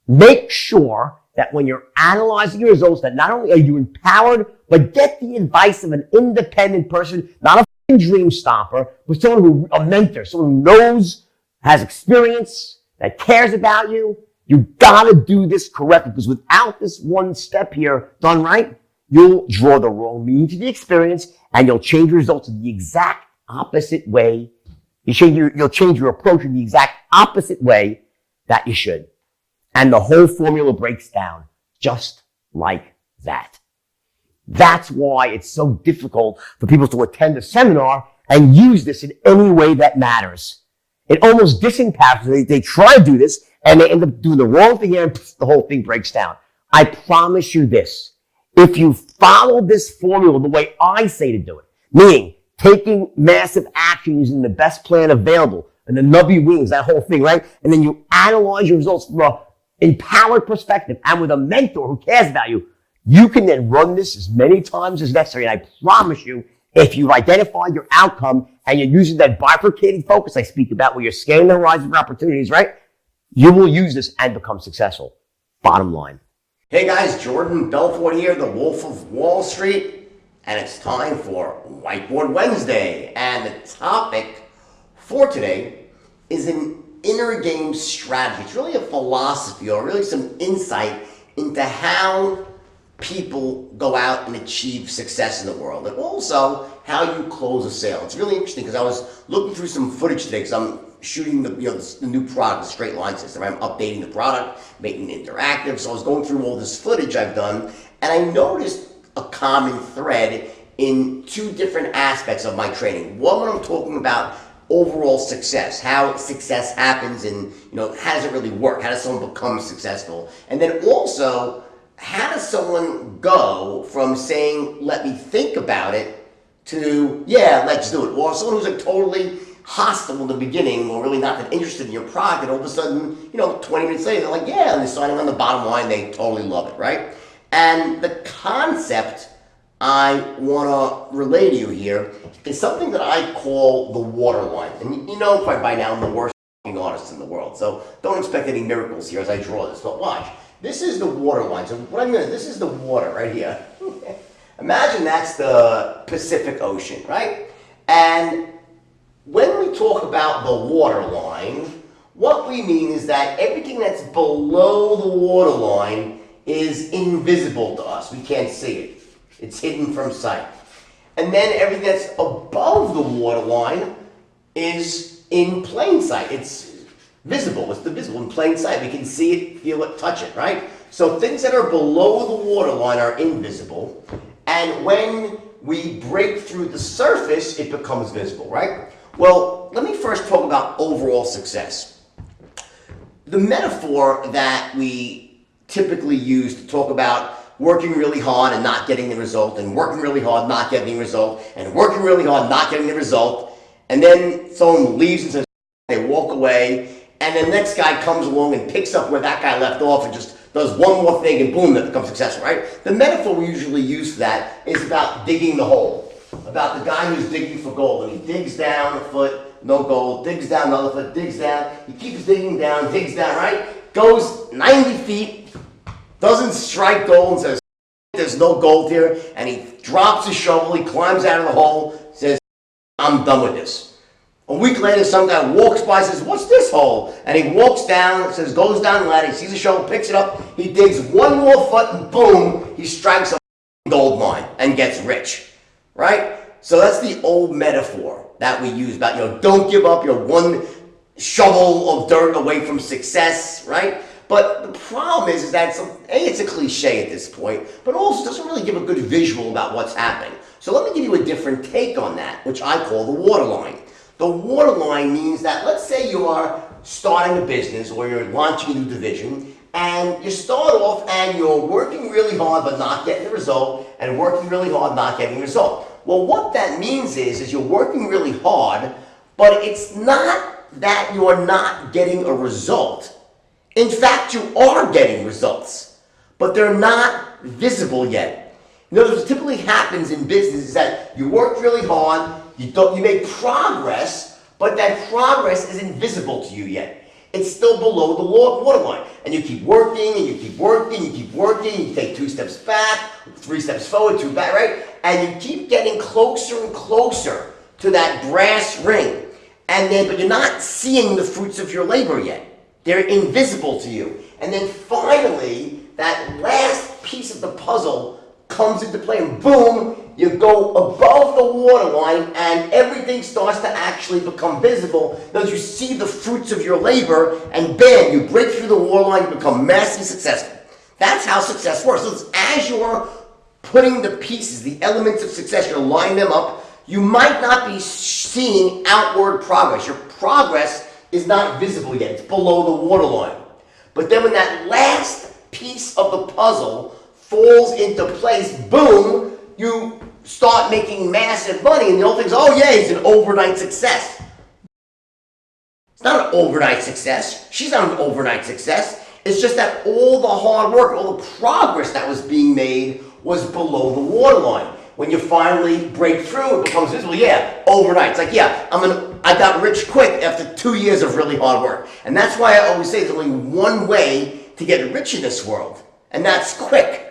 Make sure that when you're analyzing your results, that not only are you empowered, but get the advice of an independent person, not a dream stopper, but a mentor, someone who knows, has experience, that cares about you. You gotta do this correctly, because without this one step here done right, you'll draw the wrong meaning to the experience and you'll change your results in the exact opposite way. You'll change your approach in the exact opposite way that you should. And the whole formula breaks down just like that. That's why it's so difficult for people to attend a seminar and use this in any way that matters. It almost disempowers them. They try to do this and they end up doing the wrong thing and the whole thing breaks down. I promise you this. If you follow this formula the way I say to do it, meaning taking massive action using the best plan available and the nubby wings, that whole thing, right? And then you analyze your results from an empowered perspective and with a mentor who cares about you, you can then run this as many times as necessary. And I promise you, if you've identified your outcome and you're using that bifurcating focus I speak about where you're scanning the horizon for opportunities, right? You will use this and become successful. Bottom line. Hey guys, Jordan Belfort here, the Wolf of Wall Street, and it's time for Whiteboard Wednesday. And the topic for today is an inner game strategy. It's really a philosophy or really some insight into how people go out and achieve success in the world, and also how you close a sale. It's really interesting because I was looking through some footage today because I'm shooting the new product, the straight line system. I'm updating the product, making it interactive. So I was going through all this footage I've done, and I noticed a common thread in two different aspects of my training. One, when I'm talking about overall success, how success happens, and how does it really work? How does someone become successful? And then also, how does someone go from saying, let me think about it, to, yeah, let's do it? Or someone who's like totally hostile in the beginning or really not that interested in your product, and all of a sudden, 20 minutes later, they're like, yeah, and they're signing on the bottom line, they totally love it, right? And the concept I want to relay to you here is something that I call the waterline. And probably by now I'm the worst artist in the world, so don't expect any miracles here as I draw this, but watch. This is the water line. So what I mean is, this is the water right here. Imagine that's the Pacific Ocean, right? And when we talk about the water line, what we mean is that everything that's below the water line is invisible to us. We can't see it. It's hidden from sight. And then everything that's above the water line is in plain sight. It's visible. It's the visible in plain sight. We can see it, feel it, touch it, right? So things that are below the waterline are invisible. And when we break through the surface, it becomes visible, right? Well, let me first talk about overall success. The metaphor that we typically use to talk about working really hard and not getting the result, and working really hard, not getting the result, and working really hard, not getting the result, and then someone leaves and says, they walk away, and the next guy comes along and picks up where that guy left off and just does one more thing and boom, that becomes successful, right? The metaphor we usually use for that is about digging the hole. About the guy who's digging for gold, and he digs down a foot, no gold, digs down another foot, digs down, he keeps digging down, digs down, right? Goes 90 feet, doesn't strike gold and says, there's no gold here, and he drops his shovel, he climbs out of the hole, says, I'm done with this. A week later, some guy walks by and says, what's this hole? And he walks down, says, goes down the ladder, he sees a shovel, picks it up, he digs one more foot, and boom, he strikes a gold mine and gets rich, right? So that's the old metaphor that we use about, don't give up, you're one shovel of dirt away from success, right? But the problem is that it's a cliche at this point, but also doesn't really give a good visual about what's happening. So let me give you a different take on that, which I call the waterline. The waterline means that, let's say you are starting a business or you're launching a new division, and you start off and you're working really hard but not getting the result, and working really hard not getting the result. Well, what that means is you're working really hard, but it's not that you're not getting a result. In fact, you are getting results, but they're not visible yet. In other words, what typically happens in business is that you work really hard, you make progress, but that progress isn't visible to you yet. It's still below the waterline. And you keep working, and you keep working, you keep working, you take 2 steps back, 3 steps forward, 2 back, right? And you keep getting closer and closer to that brass ring. But you're not seeing the fruits of your labor yet. They're invisible to you. And then finally, that last piece of the puzzle comes into play, and boom, you go above the waterline, and everything starts to actually become visible because you see the fruits of your labor, and bam, you break through the waterline, you become massively successful. That's how success works. So it's as you're putting the pieces, the elements of success, you're lining them up, you might not be seeing outward progress. Your progress is not visible yet. It's below the waterline. But then when that last piece of the puzzle falls into place, boom, you start making massive money. And the old thing is, oh yeah, it's an overnight success. It's not an overnight success. She's not an overnight success. It's just that all the hard work, all the progress that was being made was below the waterline. When you finally break through, it becomes visible. Yeah, overnight. It's like, yeah, I got rich quick after 2 years of really hard work. And that's why I always say there's only one way to get rich in this world, and that's quick.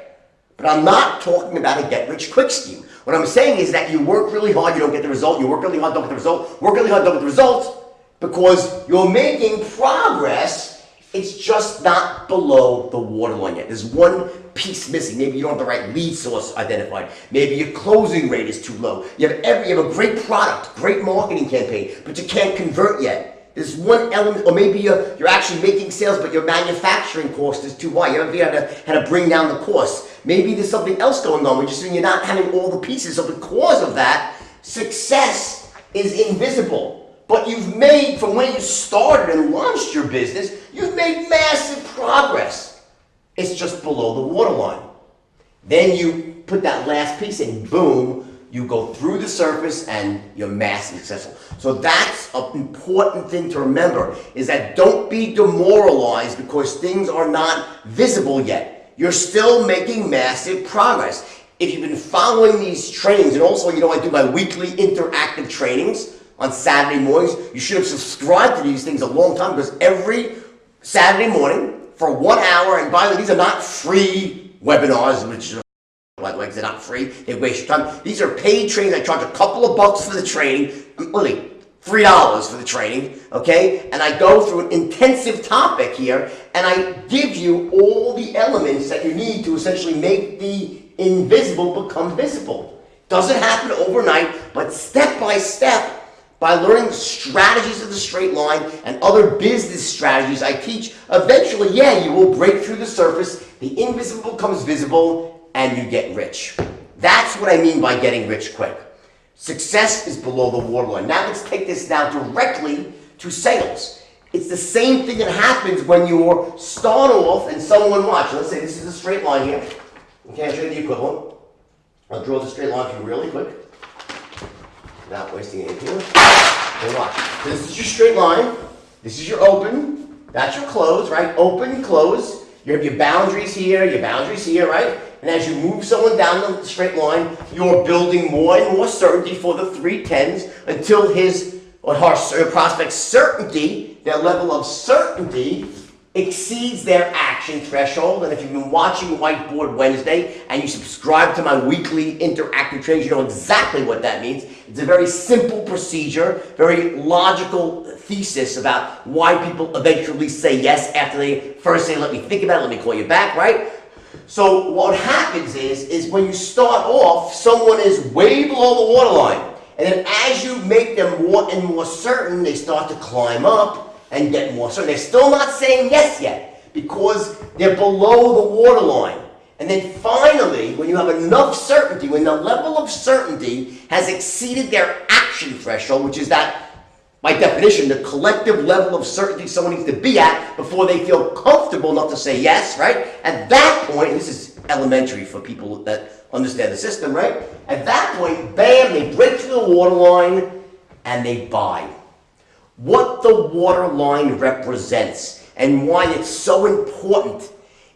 But I'm not talking about a get-rich-quick scheme. What I'm saying is that you work really hard, you don't get the result. You work really hard, don't get the result. Work really hard, don't get the result, because you're making progress. It's just not below the waterline yet. There's one piece missing. Maybe you don't have the right lead source identified. Maybe your closing rate is too low. You have a great product, great marketing campaign, but you can't convert yet. There's one element, or maybe you're actually making sales, but your manufacturing cost is too high. You haven't figured out how to bring down the cost. Maybe there's something else going on. You're not having all the pieces. So because of that, success is invisible. But you've made, from when you started and launched your business, you've made massive progress. It's just below the waterline. Then you put that last piece in, boom, you go through the surface and you're massively successful. So that's an important thing to remember, is that don't be demoralized because things are not visible yet. You're still making massive progress. If you've been following these trainings, and also, I do my weekly interactive trainings on Saturday mornings. You should have subscribed to these things a long time, because every Saturday morning for 1 hour, and by the way, these are not free webinars, which by the way, they're not free, they waste your time. These are paid trainings. I charge a couple of bucks for the training, literally $3 for the training, okay? And I go through an intensive topic here, and I give you all the elements that you need to essentially make the invisible become visible. Doesn't happen overnight, but step by step, by learning strategies of the straight line and other business strategies I teach, eventually, yeah, you will break through the surface, the invisible becomes visible, and you get rich. That's what I mean by getting rich quick. Success is below the waterline. Now let's take this now directly to sales. It's the same thing that happens when you start off and someone watch. Let's say this is a straight line here. Okay, I'll show you the equivalent. I'll draw the straight line for you really quick, without wasting any here. Okay, watch. So this is your straight line. This is your open. That's your close, right? Open, close. You have your boundaries here, right? And as you move someone down the straight line, you're building more and more certainty for the 310s until his or her prospect's certainty, their level of certainty, exceeds their action threshold. And if you've been watching Whiteboard Wednesday and you subscribe to my weekly interactive trainings, you know exactly what that means. It's a very simple procedure, very logical thesis about why people eventually say yes after they first say, let me think about it, let me call you back, right? So what happens is when you start off, someone is way below the waterline. And then as you make them more and more certain, they start to climb up and get more certain. They're still not saying yes yet because they're below the waterline. And then finally, when you have enough certainty, when the level of certainty has exceeded their action threshold, which is that, by definition, the collective level of certainty someone needs to be at before they feel comfortable enough to say yes, right? At that point, and this is elementary for people that understand the system, right? At that point, bam, they break through the waterline and they buy. What the waterline represents and why it's so important.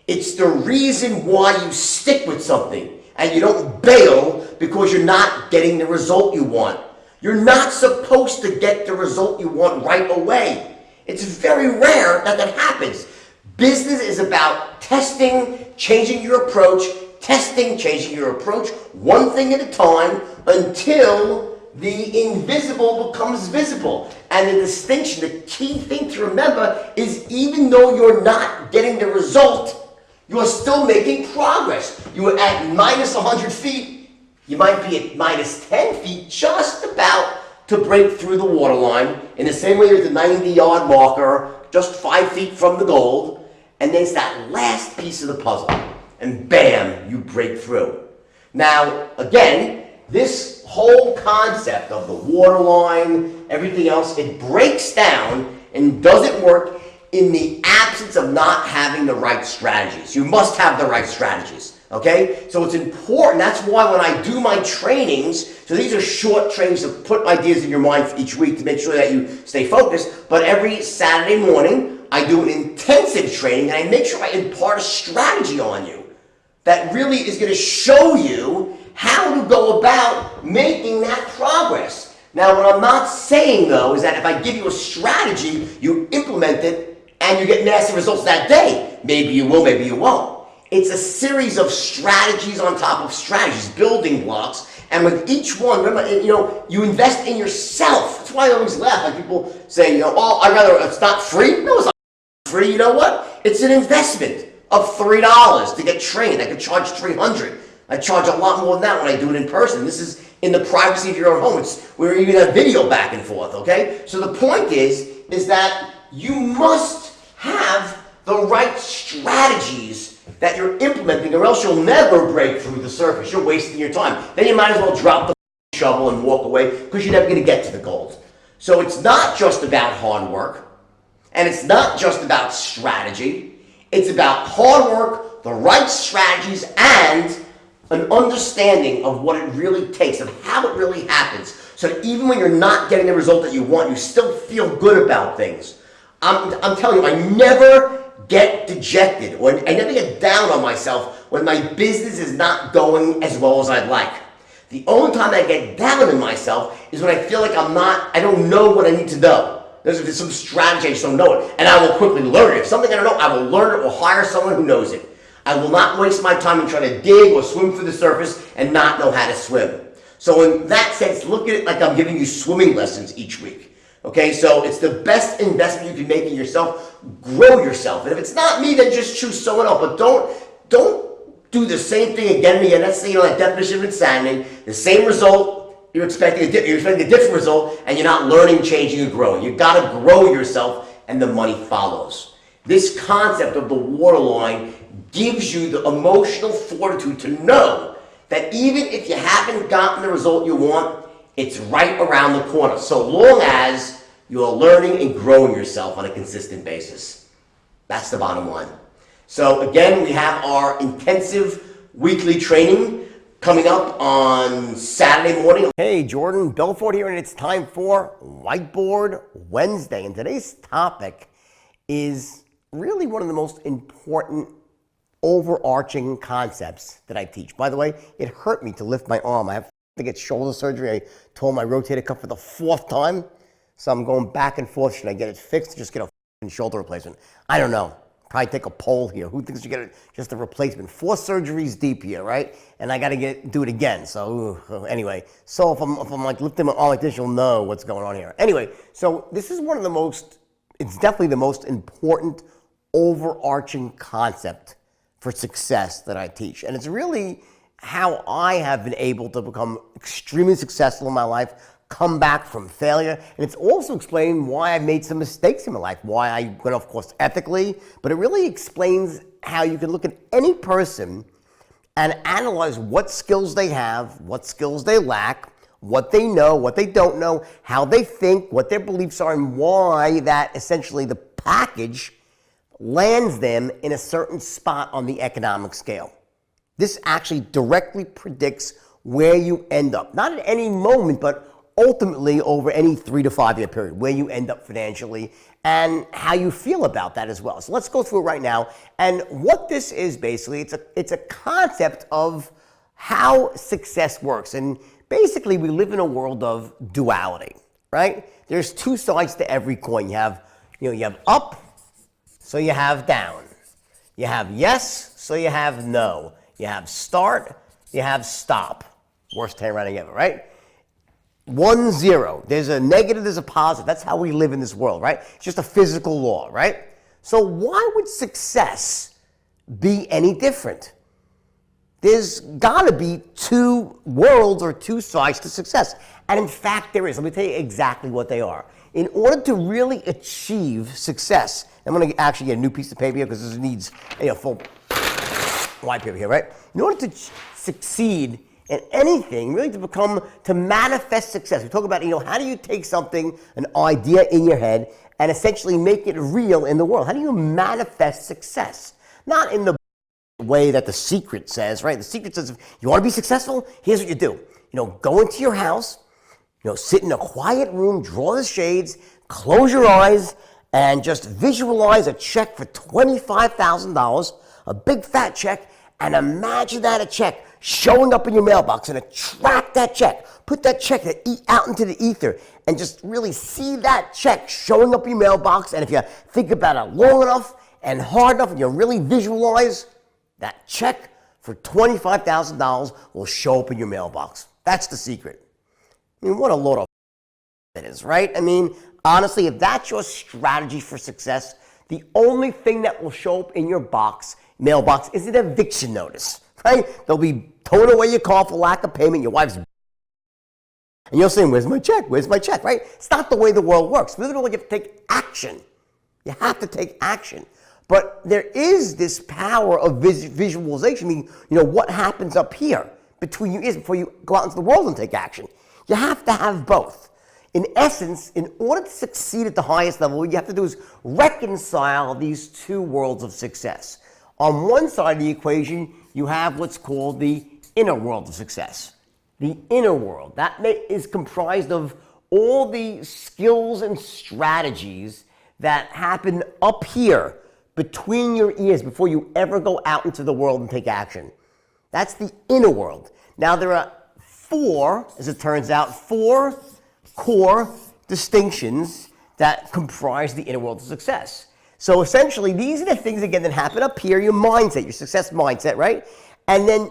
It's the reason why you stick with something and you don't bail because you're not getting the result you want. You're not supposed to get the result you want right away. It's very rare that that happens. Business is about testing, changing your approach, testing, changing your approach, one thing at a time until the invisible becomes visible. And the distinction, the key thing to remember is even though you're not getting the result, you're still making progress. You are at minus 100 feet. You might be at minus 10 feet, just about to break through the waterline, in the same way as the 90-yard marker, just 5 feet from the goal, and then it's that last piece of the puzzle, and bam, you break through. Now, again, this whole concept of the water line, everything else, it breaks down and doesn't work in the absence of not having the right strategies. You must have the right strategies, okay? So it's important. That's why when I do my trainings, so these are short trainings to put ideas in your mind for each week to make sure that you stay focused, but every Saturday morning, I do an intensive training and I make sure I impart a strategy on you that really is going to show you how to go about making that progress. Now, what I'm not saying, though, is that if I give you a strategy, you implement it, and you get nasty results that day. Maybe you will, maybe you won't. It's a series of strategies on top of strategies, building blocks, and with each one, remember, you invest in yourself. That's why I always laugh. Like people say, oh, I'd rather, it's not free. No, it's not free. You know what? It's an investment of $3 to get trained. I could charge $300. I charge a lot more than that when I do it in person. This is in the privacy of your own home. We're even a video back and forth, okay? So the point is that you must have the right strategies that you're implementing, or else you'll never break through the surface. You're wasting your time. Then you might as well drop the shovel and walk away because you're never going to get to the gold. So it's not just about hard work, and it's not just about strategy. It's about hard work, the right strategies, and an understanding of what it really takes, of how it really happens, so that even when you're not getting the result that you want, you still feel good about things. I'm telling you, I never get dejected, or I never get down on myself when my business is not going as well as I'd like. The only time I get down on myself is when I feel like I don't know what I need to know. There's some strategy, I just don't know it, and I will quickly learn it. If something I don't know, I will learn it or hire someone who knows it. I will not waste my time in trying to dig or swim through the surface and not know how to swim. So in that sense, look at it like I'm giving you swimming lessons each week. Okay, so it's the best investment you can make in yourself. Grow yourself. And if it's not me, then just choose someone else. But don't do the same thing again and again. That's that definition of insanity. The same result, you're expecting a different result, and you're not learning, changing, and growing. You've got to grow yourself, and the money follows. This concept of the waterline gives you the emotional fortitude to know that even if you haven't gotten the result you want, it's right around the corner, so long as you are learning and growing yourself on a consistent basis. That's the bottom line. So again, we have our intensive weekly training coming up on Saturday morning. Hey, Jordan Belfort here, and it's time for Whiteboard Wednesday. And today's topic is really one of the most important overarching concepts that I teach. By the way, it hurt me to lift my arm. I have to get shoulder surgery. I tore my rotator cuff for the 4th time. So I'm going back and forth. Should I get it fixed or just get a shoulder replacement? I don't know. Probably take a poll here. Who thinks you get just a replacement? 4 surgeries deep here, right? And I got to do it again. So anyway, so if I'm like lifting my arm like this, you'll know what's going on here. Anyway, so this is one of the most, it's definitely the most important overarching concept for success that I teach. And it's really how I have been able to become extremely successful in my life, come back from failure. And it's also explained why I made some mistakes in my life, why I went off course ethically, but it really explains how you can look at any person and analyze what skills they have, what skills they lack, what they know, what they don't know, how they think, what their beliefs are, and why that essentially the package lands them in a certain spot on the economic scale. This actually directly predicts where you end up, not at any moment, but ultimately over any 3 to 5 year period, where you end up financially and how you feel about that as well. So let's go through it right now. And what this is basically, it's a concept of how success works. And basically we live in a world of duality, right? There's 2 sides to every coin. You have up, so you have down. You have yes, so you have no. You have start, you have stop. Worst handwriting ever, right? 1, 0. There's a negative, there's a positive. That's how we live in this world, right? It's just a physical law, right? So why would success be any different? There's got to be 2 worlds or 2 sides to success. And in fact, there is. Let me tell you exactly what they are. In order to really achieve success, I'm going to actually get a new piece of paper here because this needs full. white paper here, right? In order to succeed in anything, really to manifest success. We talk about, how do you take something, an idea in your head, and essentially make it real in the world? How do you manifest success? Not in the way that The Secret says, right? The Secret says, if you want to be successful, here's what you do. Go into your house, sit in a quiet room, draw the shades, close your eyes, and just visualize a check for $25,000, a big fat check, and imagine that a check showing up in your mailbox, and attract that check. Put that check out into the ether and just really see that check showing up in your mailbox. And if you think about it long enough and hard enough and you really visualize, that check for $25,000 will show up in your mailbox. That's the secret. What a load of it is, right? Honestly, if that's your strategy for success, the only thing that will show up in your mailbox is an eviction notice, right? They'll be towing away your car for lack of payment. Your wife's, and you'll say, "Where's my check? Where's my check?" Right? It's not the way the world works. Literally, you have to take action. You have to take action. But there is this power of visualization. What happens up here between your ears before you go out into the world and take action? You have to have both. In essence, in order to succeed at the highest level, what you have to do is reconcile these two worlds of success. On one side of the equation, you have what's called the inner world of success. The inner world, that is comprised of all the skills and strategies that happen up here between your ears before you ever go out into the world and take action. That's the inner world. Now, there are as it turns out, four core distinctions that comprise the inner world of success. So essentially, these are the things, again, that happen up here, your mindset, your success mindset, right? And then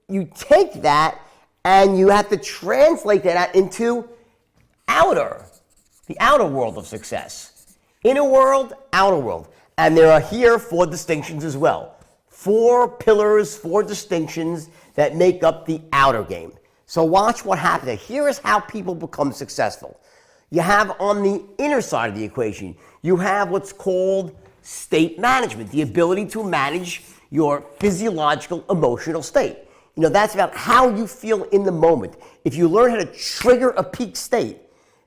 you take that and you have to translate that out into the outer world of success. Inner world, outer world. And there are here four distinctions as well. Four pillars, four distinctions that make up the outer game. So watch what happens. Here is how people become successful. You have on the inner side of the equation, you have what's called state management, the ability to manage your physiological, emotional state. That's about how you feel in the moment. If you learn how to trigger a peak state,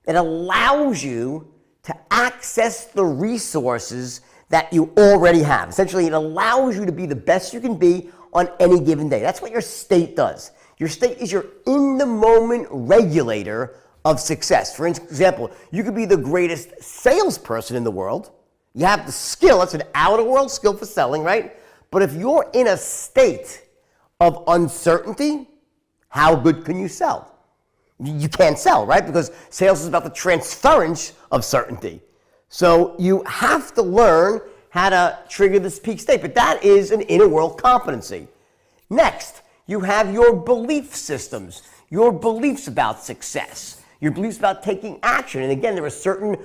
it allows you to access the resources that you already have. Essentially, it allows you to be the best you can be on any given day. That's what your state does. Your state is your in-the-moment regulator of success. For example, you could be the greatest salesperson in the world. You have the skill. That's an outer world skill for selling, right? But if you're in a state of uncertainty, how good can you sell? You can't sell, right? Because sales is about the transference of certainty. So you have to learn how to trigger this peak state. But that is an inner world competency. Next, you have your belief systems, your beliefs about success, your beliefs about taking action. And again, there are certain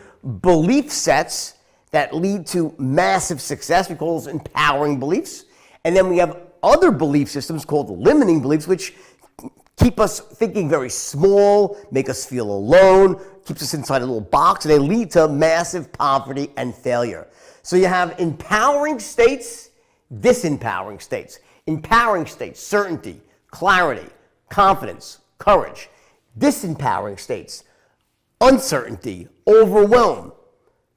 belief sets that lead to massive success. We call those empowering beliefs. And then we have other belief systems called limiting beliefs, which keep us thinking very small, make us feel alone, keeps us inside a little box, and they lead to massive poverty and failure. So you have empowering states, disempowering states. Empowering states, certainty, clarity, confidence, courage. Disempowering states, uncertainty, overwhelm,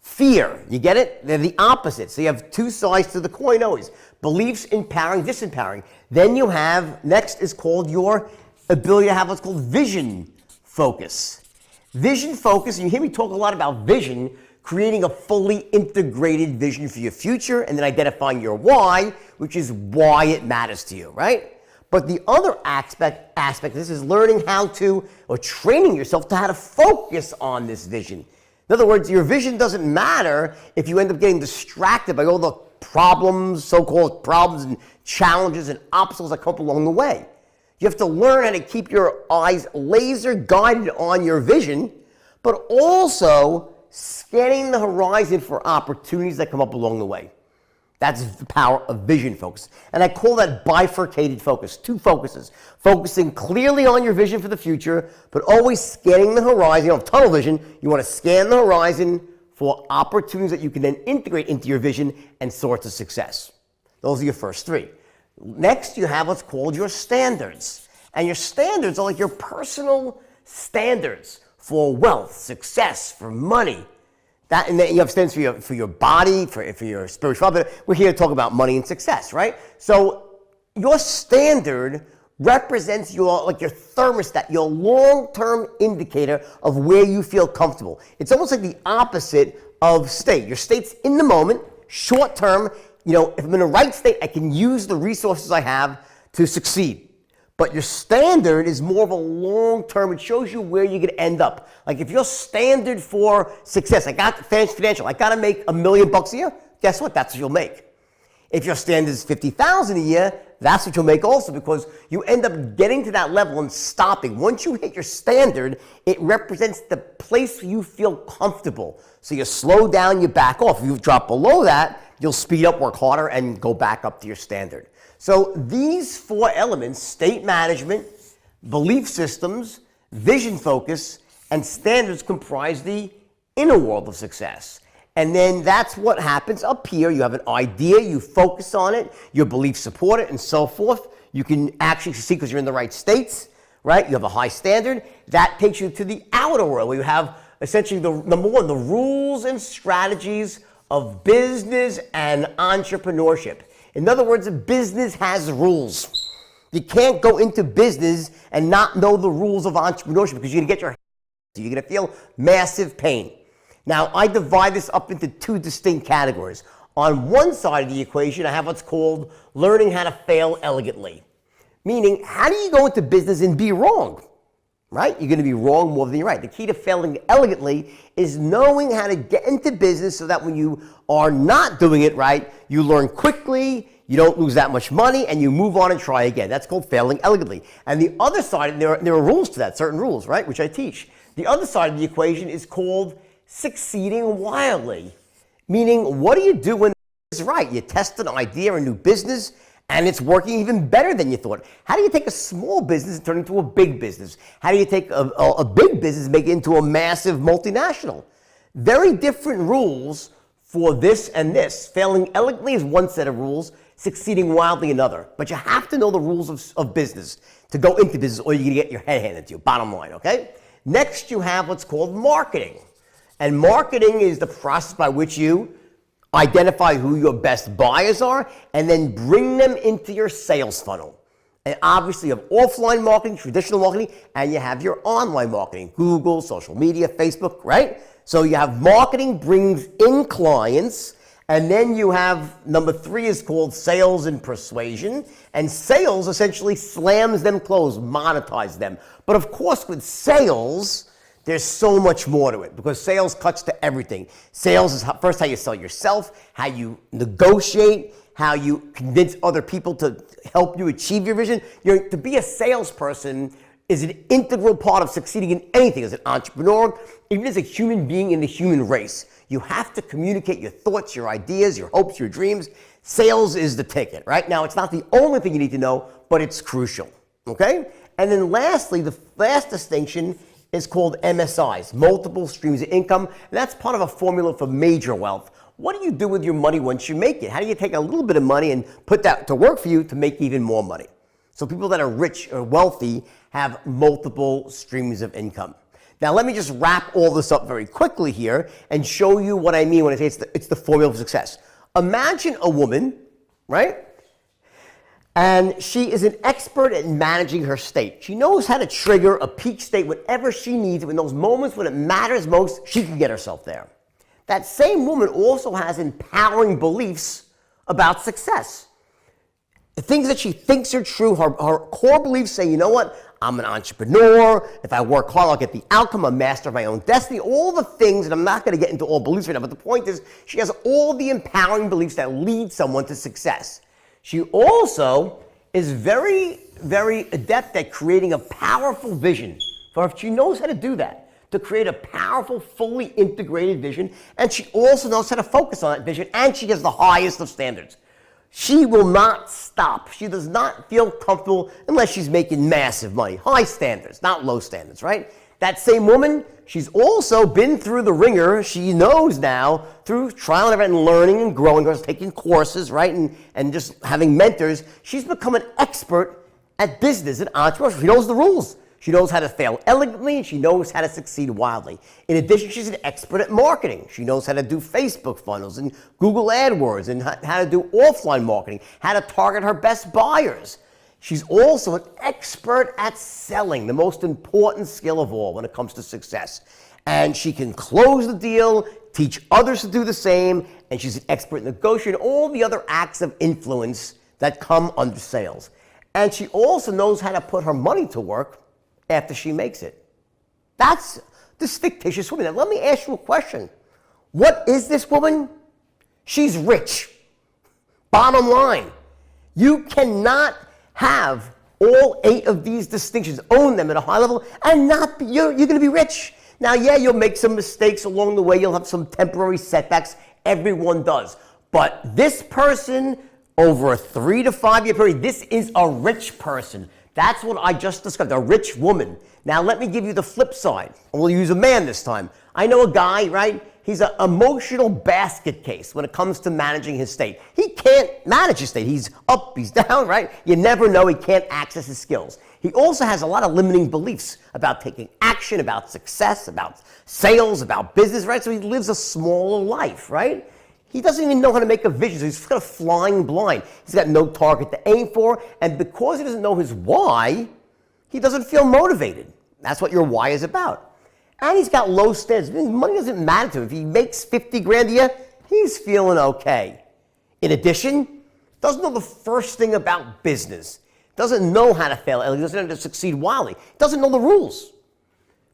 fear. You get it? They're the opposite. So you have two sides to the coin always. Beliefs, empowering, disempowering. Then you have, next is called your ability to have what's called vision focus. Vision focus, and you hear me talk a lot about vision, creating a fully integrated vision for your future, and then identifying your why, which is why it matters to you, right? But the other aspect of this is learning how to, or training yourself to how to focus on this vision. In other words, your vision doesn't matter if you end up getting distracted by all the problems, so-called problems and challenges and obstacles that come up along the way. You have to learn how to keep your eyes laser guided on your vision, but also scanning the horizon for opportunities that come up along the way. That's the power of vision focus. And I call that bifurcated focus, two focuses. Focusing clearly on your vision for the future, but always scanning the horizon. You don't have tunnel vision. You want to scan the horizon for opportunities that you can then integrate into your vision and soar to success. Those are your first three. Next, you have what's called your standards. And your standards are like your personal standards for wealth, success, for money. And then you have standards for your body, for your spirituality. We're here to talk about money and success, right? So your standard represents your thermostat, your long-term indicator of where you feel comfortable. It's almost like the opposite of state. Your state's in the moment, short-term. If I'm in the right state, I can use the resources I have to succeed. But your standard is more of a long-term. It shows you where you're going to end up. Like if your standard for success, I got financial, I got to make $1 million a year. Guess what? That's what you'll make. If your standard is $50,000 a year, that's what you'll make also, because you end up getting to that level and stopping. Once you hit your standard, it represents the place where you feel comfortable. So you slow down, you back off. If you drop below that, you'll speed up, work harder, and go back up to your standard. So these 4 elements, state management, belief systems, vision focus, and standards comprise the inner world of success. And then that's what happens up here. You have an idea, you focus on it, your beliefs support it, and so forth. You can actually see because you're in the right states, right? You have a high standard. That takes you to the outer world where you have essentially number 1, the rules and strategies of business and entrepreneurship. In other words, a business has rules. You can't go into business and not know the rules of entrepreneurship because you're going to get you're going to feel massive pain. Now, I divide this up into 2 distinct categories. On one side of the equation, I have what's called learning how to fail elegantly. Meaning, how do you go into business and be wrong? Right? You're going to be wrong more than you're right. The key to failing elegantly is knowing how to get into business so that when you are not doing it right, you learn quickly, you don't lose that much money, and you move on and try again. That's called failing elegantly. And the other side, there are rules to that, certain rules, right, which I teach. The other side of the equation is called succeeding wildly. Meaning, what do you do when it's right? You test an idea, a new business, and it's working even better than you thought. How do you take a small business and turn it into a big business? How do you take a big business and make it into a massive multinational? Very different rules for this and this. Failing elegantly is one set of rules, succeeding wildly another. But you have to know the rules of business to go into business, or you're going to get your head handed to you, bottom line, okay? Next, you have what's called marketing. And marketing is the process by which you identify who your best buyers are, and then bring them into your sales funnel. And obviously you have offline marketing, traditional marketing, and you have your online marketing, Google, social media, Facebook, right? So you have marketing brings in clients, and then you have number 3 is called sales and persuasion, and sales essentially slams them closed, monetize them. But of course with sales, there's so much more to it because sales cuts to everything. Sales is first how you sell yourself, how you negotiate, how you convince other people to help you achieve your vision. To be a salesperson is an integral part of succeeding in anything as an entrepreneur, even as a human being in the human race. You have to communicate your thoughts, your ideas, your hopes, your dreams. Sales is the ticket, right? Now, it's not the only thing you need to know, but it's crucial, okay? And then lastly, the last distinction is called MSIs, multiple streams of income. And that's part of a formula for major wealth. What do you do with your money once you make it? How do you take a little bit of money and put that to work for you to make even more money? So people that are rich or wealthy have multiple streams of income. Now let me just wrap all this up very quickly here and show you what I mean when I say it's the formula for success. Imagine a woman, right? And she is an expert at managing her state. She knows how to trigger a peak state whenever she needs it. In those moments when it matters most, she can get herself there. That same woman also has empowering beliefs about success. The things that she thinks are true, her core beliefs say, you know what? I'm an entrepreneur. If I work hard, I'll get the outcome. I'm a master of my own destiny. All the things, and I'm not going to get into all beliefs right now, but the point is she has all the empowering beliefs that lead someone to success. She also is very, very adept at creating a powerful vision. For she knows how to do that, to create a powerful, fully integrated vision, and she also knows how to focus on that vision, and she has the highest of standards. She will not stop. She does not feel comfortable unless she's making massive money. High standards, not low standards, right? That same woman, she's also been through the ringer. She knows now through trial and error and learning and growing, taking courses, right, and just having mentors. She's become an expert at business and entrepreneurship. She knows the rules. She knows how to fail elegantly, and she knows how to succeed wildly. In addition, she's an expert at marketing. She knows how to do Facebook funnels and Google AdWords and how to do offline marketing, how to target her best buyers. She's also an expert at selling, the most important skill of all when it comes to success. And she can close the deal, teach others to do the same, and she's an expert in negotiating all the other acts of influence that come under sales. And she also knows how to put her money to work after she makes it. That's this fictitious woman. Now, let me ask you a question. What is this woman? She's rich. Bottom line, you cannot have all 8 of these distinctions, own them at a high level, and not be, you're going to be rich. Now, yeah, you'll make some mistakes along the way. You'll have some temporary setbacks. Everyone does. But this person, over a 3 to 5 year period, this is a rich person. That's what I just described, a rich woman. Now, let me give you the flip side. We'll use a man this time. I know a guy, right? He's an emotional basket case when it comes to managing his state. He can't manage his state. He's up, he's down, right? You never know. He can't access his skills. He also has a lot of limiting beliefs about taking action, about success, about sales, about business, right? So he lives a smaller life, right? He doesn't even know how to make a vision, so he's kind of flying blind. He's got no target to aim for, and because he doesn't know his why, he doesn't feel motivated. That's what your why is about. And he's got low standards. Money doesn't matter to him. If he makes 50 grand a year, he's feeling okay. In addition, doesn't know the first thing about business. Doesn't know how to fail. He doesn't know how to succeed wildly. Doesn't know the rules.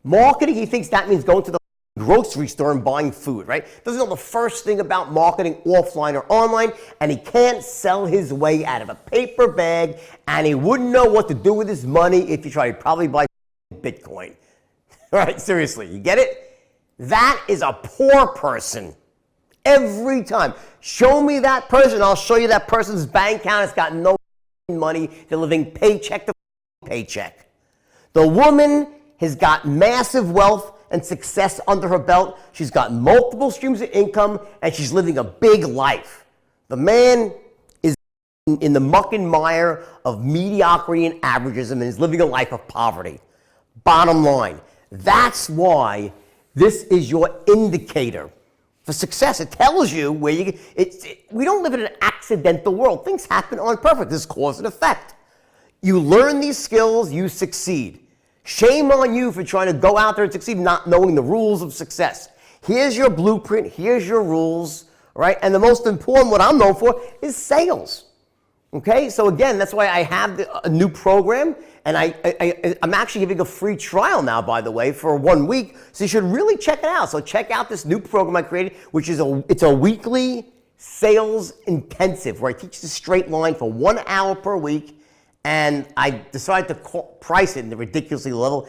Marketing, he thinks that means going to the grocery store and buying food, right? Doesn't know the first thing about marketing offline or online, and he can't sell his way out of a paper bag, and he wouldn't know what to do with his money if he tried to probably buy Bitcoin. All right, seriously, you get it? That is a poor person. Every time. Show me that person, I'll show you that person's bank account. It's got no money. They're living paycheck to paycheck. The woman has got massive wealth and success under her belt. She's got multiple streams of income, and she's living a big life. The man is in the muck and mire of mediocrity and averagism and is living a life of poverty. Bottom line, that's why this is your indicator for success. It tells you where you we don't live in an accidental world. Things happen on purpose. There's cause and effect. You learn these skills, you succeed. Shame on you for trying to go out there and succeed not knowing the rules of success. Here's your blueprint, here's your rules, right? And the most important, what I'm known for, is sales. Okay, so again, that's why I have a new program, and I'm actually giving a free trial now, by the way, for 1 week, so you should really check it out. So check out this new program I created, which is it's a weekly sales intensive, where I teach the straight line for 1 hour per week. And I decided to price it in the ridiculously low level.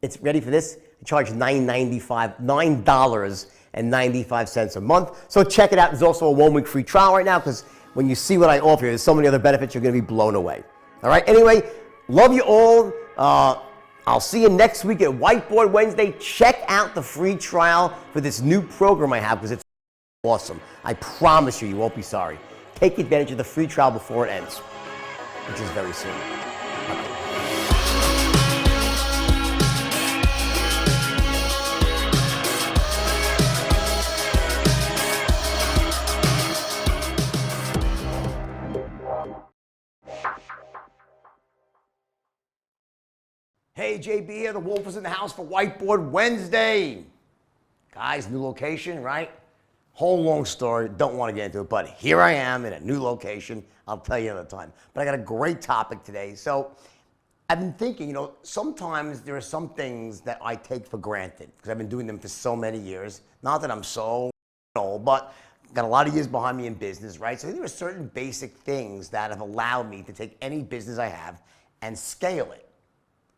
It's ready for this. I charge $9.95 a month. So check it out. There's also a 1 week free trial right now, because when you see what I offer, there's so many other benefits, you're going to be blown away. All right. Anyway, love you all. I'll see you next week at Whiteboard Wednesday. Check out the free trial for this new program I have, because it's awesome. I promise you, you won't be sorry. Take advantage of the free trial before it ends, which is very soon. Hey, JB here. The Wolf is in the house for Whiteboard Wednesday. Guys, new location, right? Whole long story. Don't want to get into it, but here I am in a new location. I'll tell you another time. But I got a great topic today. So I've been thinking, sometimes there are some things that I take for granted because I've been doing them for so many years. Not that I'm so old, but got a lot of years behind me in business, right? So there are certain basic things that have allowed me to take any business I have and scale it,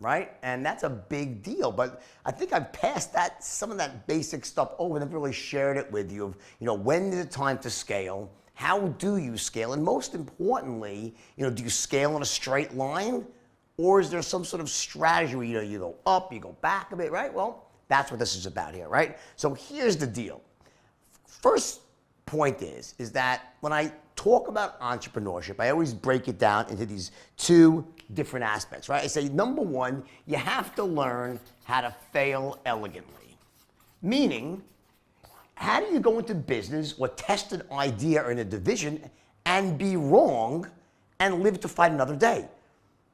right? And that's a big deal. But I think I've passed some of that basic stuff over and I've really shared it with you of, when is it time to scale? How do you scale? And most importantly, do you scale in a straight line Or is there some sort of strategy where you go up, you go back a bit, right? Well, that's what this is about here, right? So here's the deal. First point is that when I talk about entrepreneurship, I always break it down into these two different aspects, right? I say, number one, you have to learn how to fail elegantly. Meaning, how do you go into business or test an idea or in a division and be wrong and live to fight another day?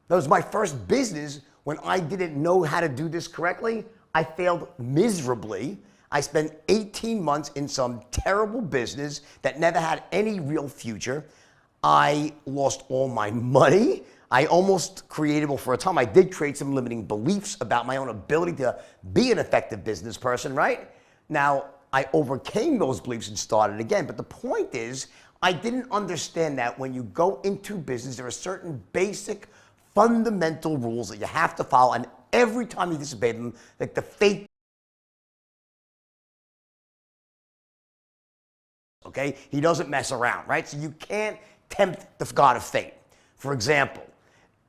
That was my first business. When I didn't know how to do this correctly, I failed miserably. I spent 18 months in some terrible business that never had any real future. I lost all my money. I almost created, well, for a time, I did create some limiting beliefs about my own ability to be an effective business person, right? Now, I overcame those beliefs and started again. But the point is, I didn't understand that when you go into business, there are certain basic fundamental rules that you have to follow, and every time you disobey them, like the fate, okay? He doesn't mess around, right? So you can't tempt the God of fate. For example,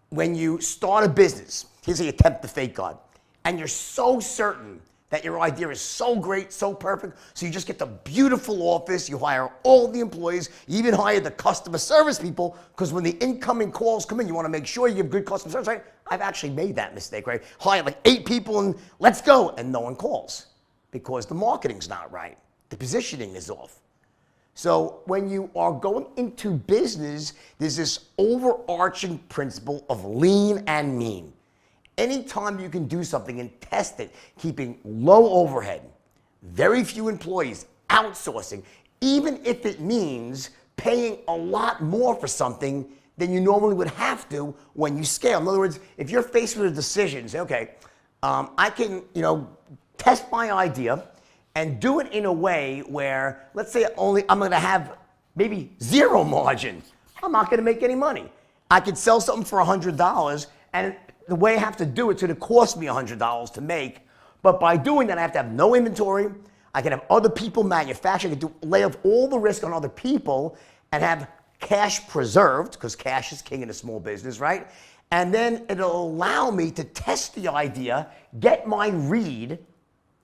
when you start a business, here's how you tempt the fate God, and you're so certain that your idea is so great, so perfect, so you just get the beautiful office, you hire all the employees, you even hire the customer service people, because when the incoming calls come in, you want to make sure you have good customer service, right? I've actually made that mistake, right? Hire like 8 people and let's go, and no one calls because the marketing's not right. The positioning is off. So when you are going into business, there's this overarching principle of lean and mean. Anytime you can do something and test it, keeping low overhead, very few employees, outsourcing, even if it means paying a lot more for something than you normally would have to when you scale. In other words, if you're faced with a decision, say, okay, I can, test my idea and do it in a way where, let's say I'm gonna have maybe 0 margin. I'm not gonna make any money. I could sell something for $100 and the way I have to do it's going to cost me $100 to make, but by doing that I have to have no inventory. I can have other people manufacture. I can lay off all the risk on other people and have cash preserved, because cash is king in a small business, right? And then it'll allow me to test the idea, get my read.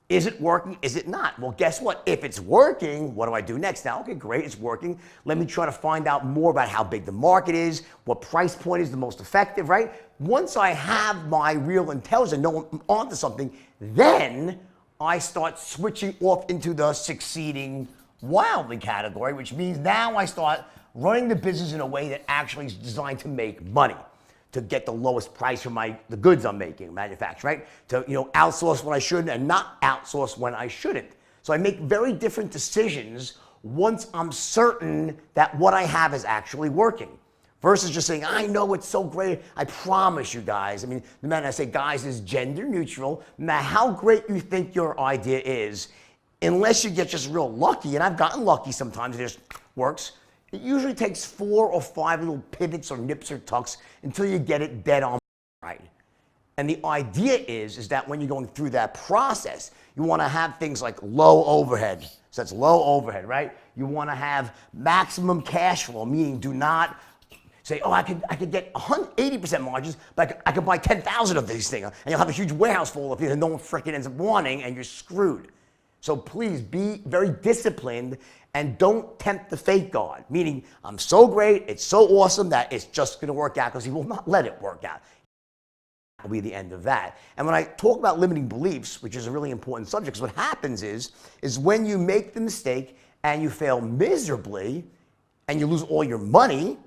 Is it working? Is it not? Well, guess what? If it's working, what do I do next? Now, okay, great, it's working. Let me try to find out more about how big the market is, what price point is the most effective, right? Once I have my real intelligence, know I'm onto something, then I start switching off into the succeeding wildly category, which means now I start running the business in a way that actually is designed to make money, to get the lowest price for the goods I'm making, manufacture, right? To outsource when I shouldn't and not outsource when I shouldn't. So I make very different decisions once I'm certain that what I have is actually working, versus just saying, I know it's so great, I promise you guys. I mean, the minute I say guys is gender neutral, no matter how great you think your idea is, unless you get just real lucky, and I've gotten lucky sometimes, it just works. It usually takes 4 or 5 little pivots or nips or tucks until you get it dead on right. And the idea is that when you're going through that process, you want to have things like low overhead. So that's low overhead, right? You want to have maximum cash flow, meaning do not say, oh, I could get 80% margins, but I could buy 10,000 of these things, and you'll have a huge warehouse full of things that no one freaking ends up wanting, and you're screwed. So please be very disciplined and don't tempt the fate God, meaning I'm so great, it's so awesome that it's just gonna work out, because he will not let it work out. That will be the end of that. And when I talk about limiting beliefs, which is a really important subject, because what happens is when you make the mistake and you fail miserably and you lose all your money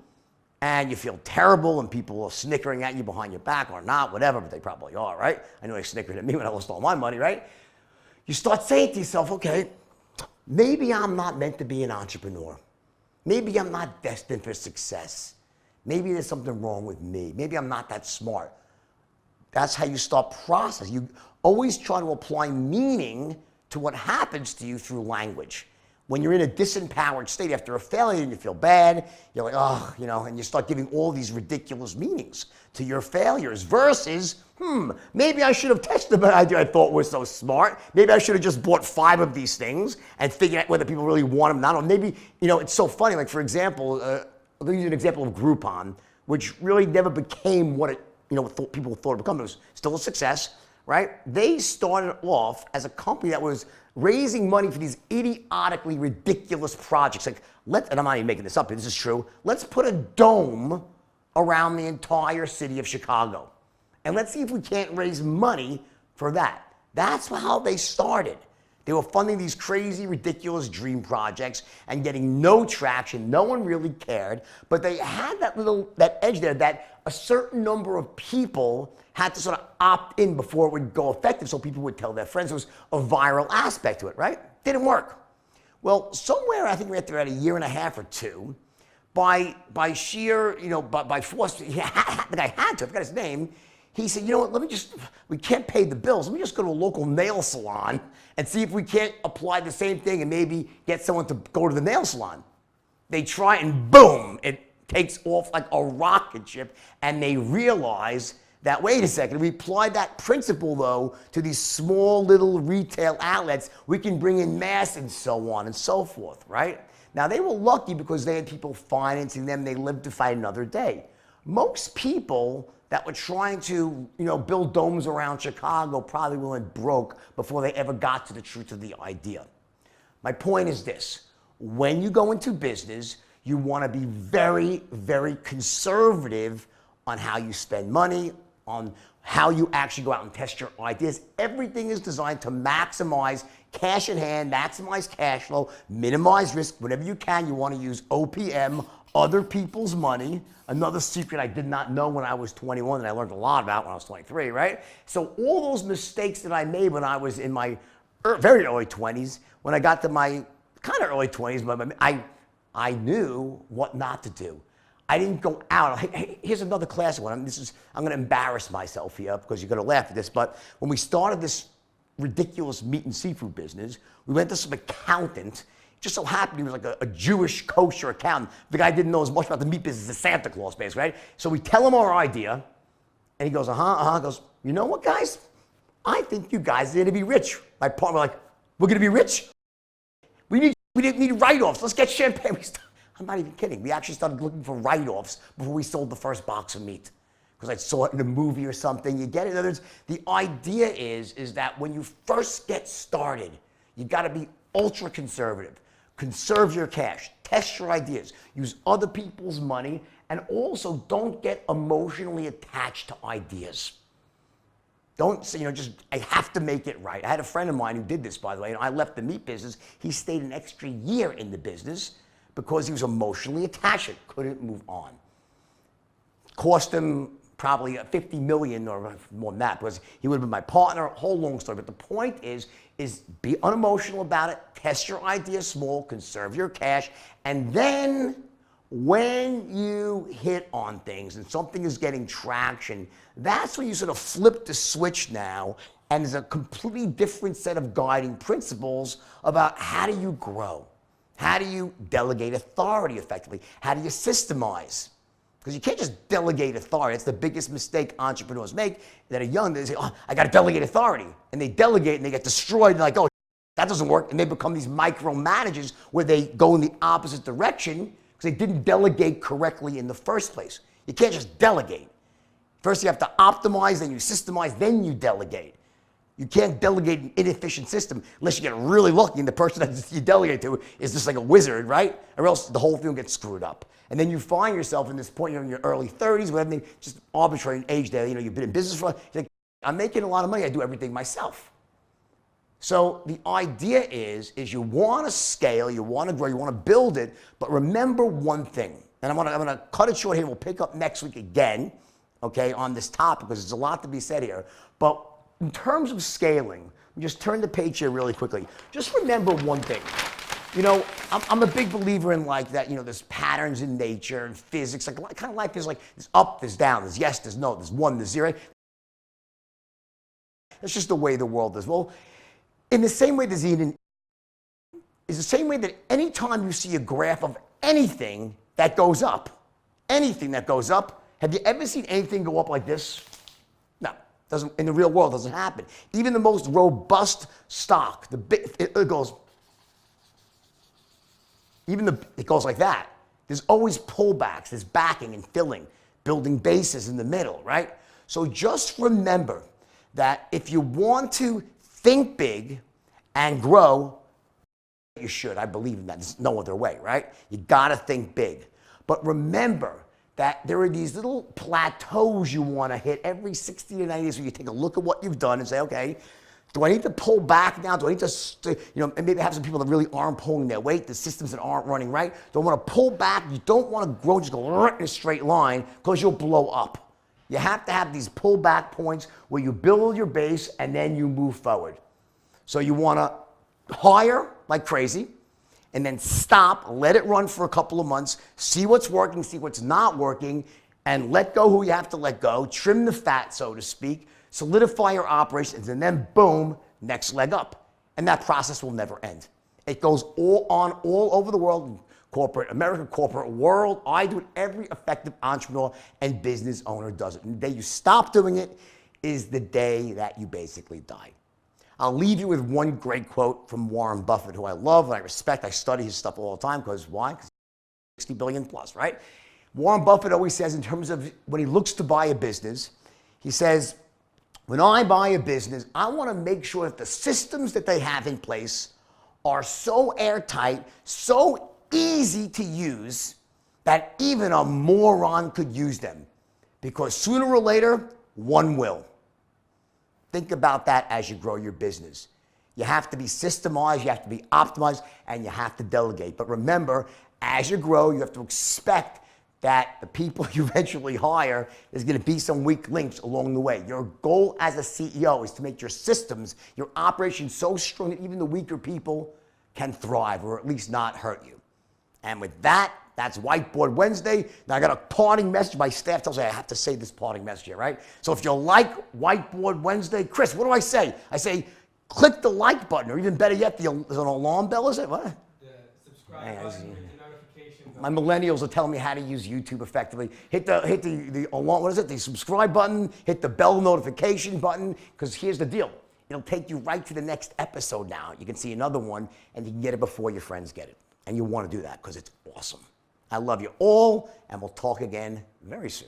and you feel terrible and people are snickering at you behind your back or not, whatever, but they probably are, right? I know they snickered at me when I lost all my money, right? You start saying to yourself, okay, maybe I'm not meant to be an entrepreneur. Maybe I'm not destined for success. Maybe there's something wrong with me. Maybe I'm not that smart. That's how you start processing. You always try to apply meaning to what happens to you through language. When you're in a disempowered state after a failure and you feel bad, you're like, oh, and you start giving all these ridiculous meanings to your failures versus, maybe I should have tested the idea I thought was so smart. Maybe I should have just bought 5 of these things and figured out whether people really want them or not. Or maybe, it's so funny. Like, for example, I'll give you an example of Groupon, which really never became what it what people thought it would become. It was still a success, right? They started off as a company that was raising money for these idiotically ridiculous projects. Like, and I'm not even making this up, this is true. Let's put a dome around the entire city of Chicago. And let's see if we can't raise money for that. That's how they started. They were funding these crazy, ridiculous dream projects and getting no traction. No one really cared. But they had that edge there that a certain number of people had to sort of opt in before it would go effective so people would tell their friends. There was a viral aspect to it, right? Didn't work. Well, somewhere, I think we had to add a year and a half or two, by sheer, by force, the guy had to, I forgot his name, he said, what, we can't pay the bills. Let me just go to a local nail salon and see if we can't apply the same thing and maybe get someone to go to the nail salon. They try and boom, it takes off like a rocket ship, and they realize that, wait a second, we applied that principle, though, to these small little retail outlets. We can bring in mass and so on and so forth, right? Now, they were lucky because they had people financing them. They lived to fight another day. Most people that were trying to, build domes around Chicago probably went broke before they ever got to the truth of the idea. My point is this. When you go into business, you want to be very, very conservative on how you spend money, on how you actually go out and test your ideas. Everything is designed to maximize cash in hand, maximize cash flow, minimize risk. Whenever you can, you want to use OPM, other people's money. Another secret I did not know when I was 21 that I learned a lot about when I was 23, right? So all those mistakes that I made when I was in my very early 20s, when I got to my kind of early 20s, but I knew what not to do. I didn't go out. Hey, here's another classic one. I'm going to embarrass myself here because you're going to laugh at this. But when we started this ridiculous meat and seafood business, we went to some accountant. It just so happened he was like a Jewish kosher accountant. The guy didn't know as much about the meat business as Santa Claus, basically, right? So we tell him our idea, and he goes, goes, you know what, guys? I think you guys are going to be rich. My partner, we're like, we're going to be rich? We didn't need write-offs. Let's get champagne. I'm not even kidding. We actually started looking for write-offs before we sold the first box of meat. Because I saw it in a movie or something. You get it? In other words, the idea is that when you first get started, you got to be ultra conservative. Conserve your cash. Test your ideas. Use other people's money. And also don't get emotionally attached to ideas. Don't say, I have to make it right. I had a friend of mine who did this, by the way. I left the meat business. He stayed an extra year in the business because he was emotionally attached. Couldn't move on. Cost him probably $50 million or more than that because he would have been my partner, a whole long story. But the point is be unemotional about it, test your ideas small, conserve your cash, and then when you hit on things and something is getting traction, that's when you sort of flip the switch now, and there's a completely different set of guiding principles about how do you grow? How do you delegate authority effectively? How do you systemize? Because you can't just delegate authority. It's the biggest mistake entrepreneurs make that are young. They say, I got to delegate authority. And they delegate and they get destroyed. And they're like, that doesn't work. And they become these micromanagers where they go in the opposite direction because they didn't delegate correctly in the first place. You can't just delegate. First you have to optimize, then you systemize, then you delegate. You can't delegate an inefficient system unless you get really lucky and the person that you delegate to is just like a wizard, right? Or else the whole thing gets screwed up. And then you find yourself in this point, you're in your early 30s, whatever, just arbitrary age there, you've been in business for, you're like, I'm making a lot of money, I do everything myself. So the idea is you want to scale, you want to grow, you want to build it, but remember one thing, and I'm going to cut it short here, we'll pick up next week again, okay, on this topic, because there's a lot to be said here, but in terms of scaling, just turn the page here really quickly. Just remember one thing. I'm a big believer in like that, there's patterns in nature and physics. Like kind of life is like there's up, there's down, there's yes, there's no, there's one, there's zero. That's just the way the world is. Well, in the same way, is the same way that anytime you see a graph of anything that goes up, have you ever seen anything go up like this? Doesn't, in the real world, doesn't happen. Even the most robust stock, it goes, it goes like that. There's always pullbacks, there's backing and filling, building bases in the middle, right? So just remember that if you want to think big and grow, you should. I believe in that. There's no other way, right? You got to think big. But remember that there are these little plateaus you want to hit every 60 to 90 days where you take a look at what you've done and say, okay, do I need to pull back now? Do I need to, and maybe have some people that really aren't pulling their weight, the systems that aren't running right. Do I want to pull back? You don't want to grow, just go right in a straight line because you'll blow up. You have to have these pullback points where you build your base and then you move forward. So you want to hire like crazy and then stop, let it run for a couple of months, see what's working, see what's not working, and let go who you have to let go, trim the fat, so to speak, solidify your operations, and then boom, next leg up. And that process will never end. It goes all over the world, corporate America, corporate world. I do it. Every effective entrepreneur and business owner does it. And the day you stop doing it is the day that you basically die. I'll leave you with one great quote from Warren Buffett, who I love and I respect. I study his stuff all the time because why? Because 60 billion plus, right? Warren Buffett always says in terms of when he looks to buy a business, he says, when I buy a business, I want to make sure that the systems that they have in place are so airtight, so easy to use that even a moron could use them. Because sooner or later, one will. Think about that as you grow your business. You have to be systemized, you have to be optimized, and you have to delegate. But remember, as you grow, you have to expect that the people you eventually hire is going to be some weak links along the way. Your goal as a CEO is to make your systems, your operations so strong that even the weaker people can thrive or at least not hurt you. And with that, that's Whiteboard Wednesday. Now I got a parting message. My staff tells me I have to say this parting message here, right? So if you like Whiteboard Wednesday, Chris, what do I say? I say, click the like button, or even better yet, there's an alarm bell, is it? What? The subscribe button with the notifications. My millennials are telling me how to use YouTube effectively. Hit the alarm, what is it? The subscribe button, hit the bell notification button, because here's the deal. It'll take you right to the next episode now. You can see another one, and you can get it before your friends get it. And you want to do that because it's awesome. I love you all, and we'll talk again very soon.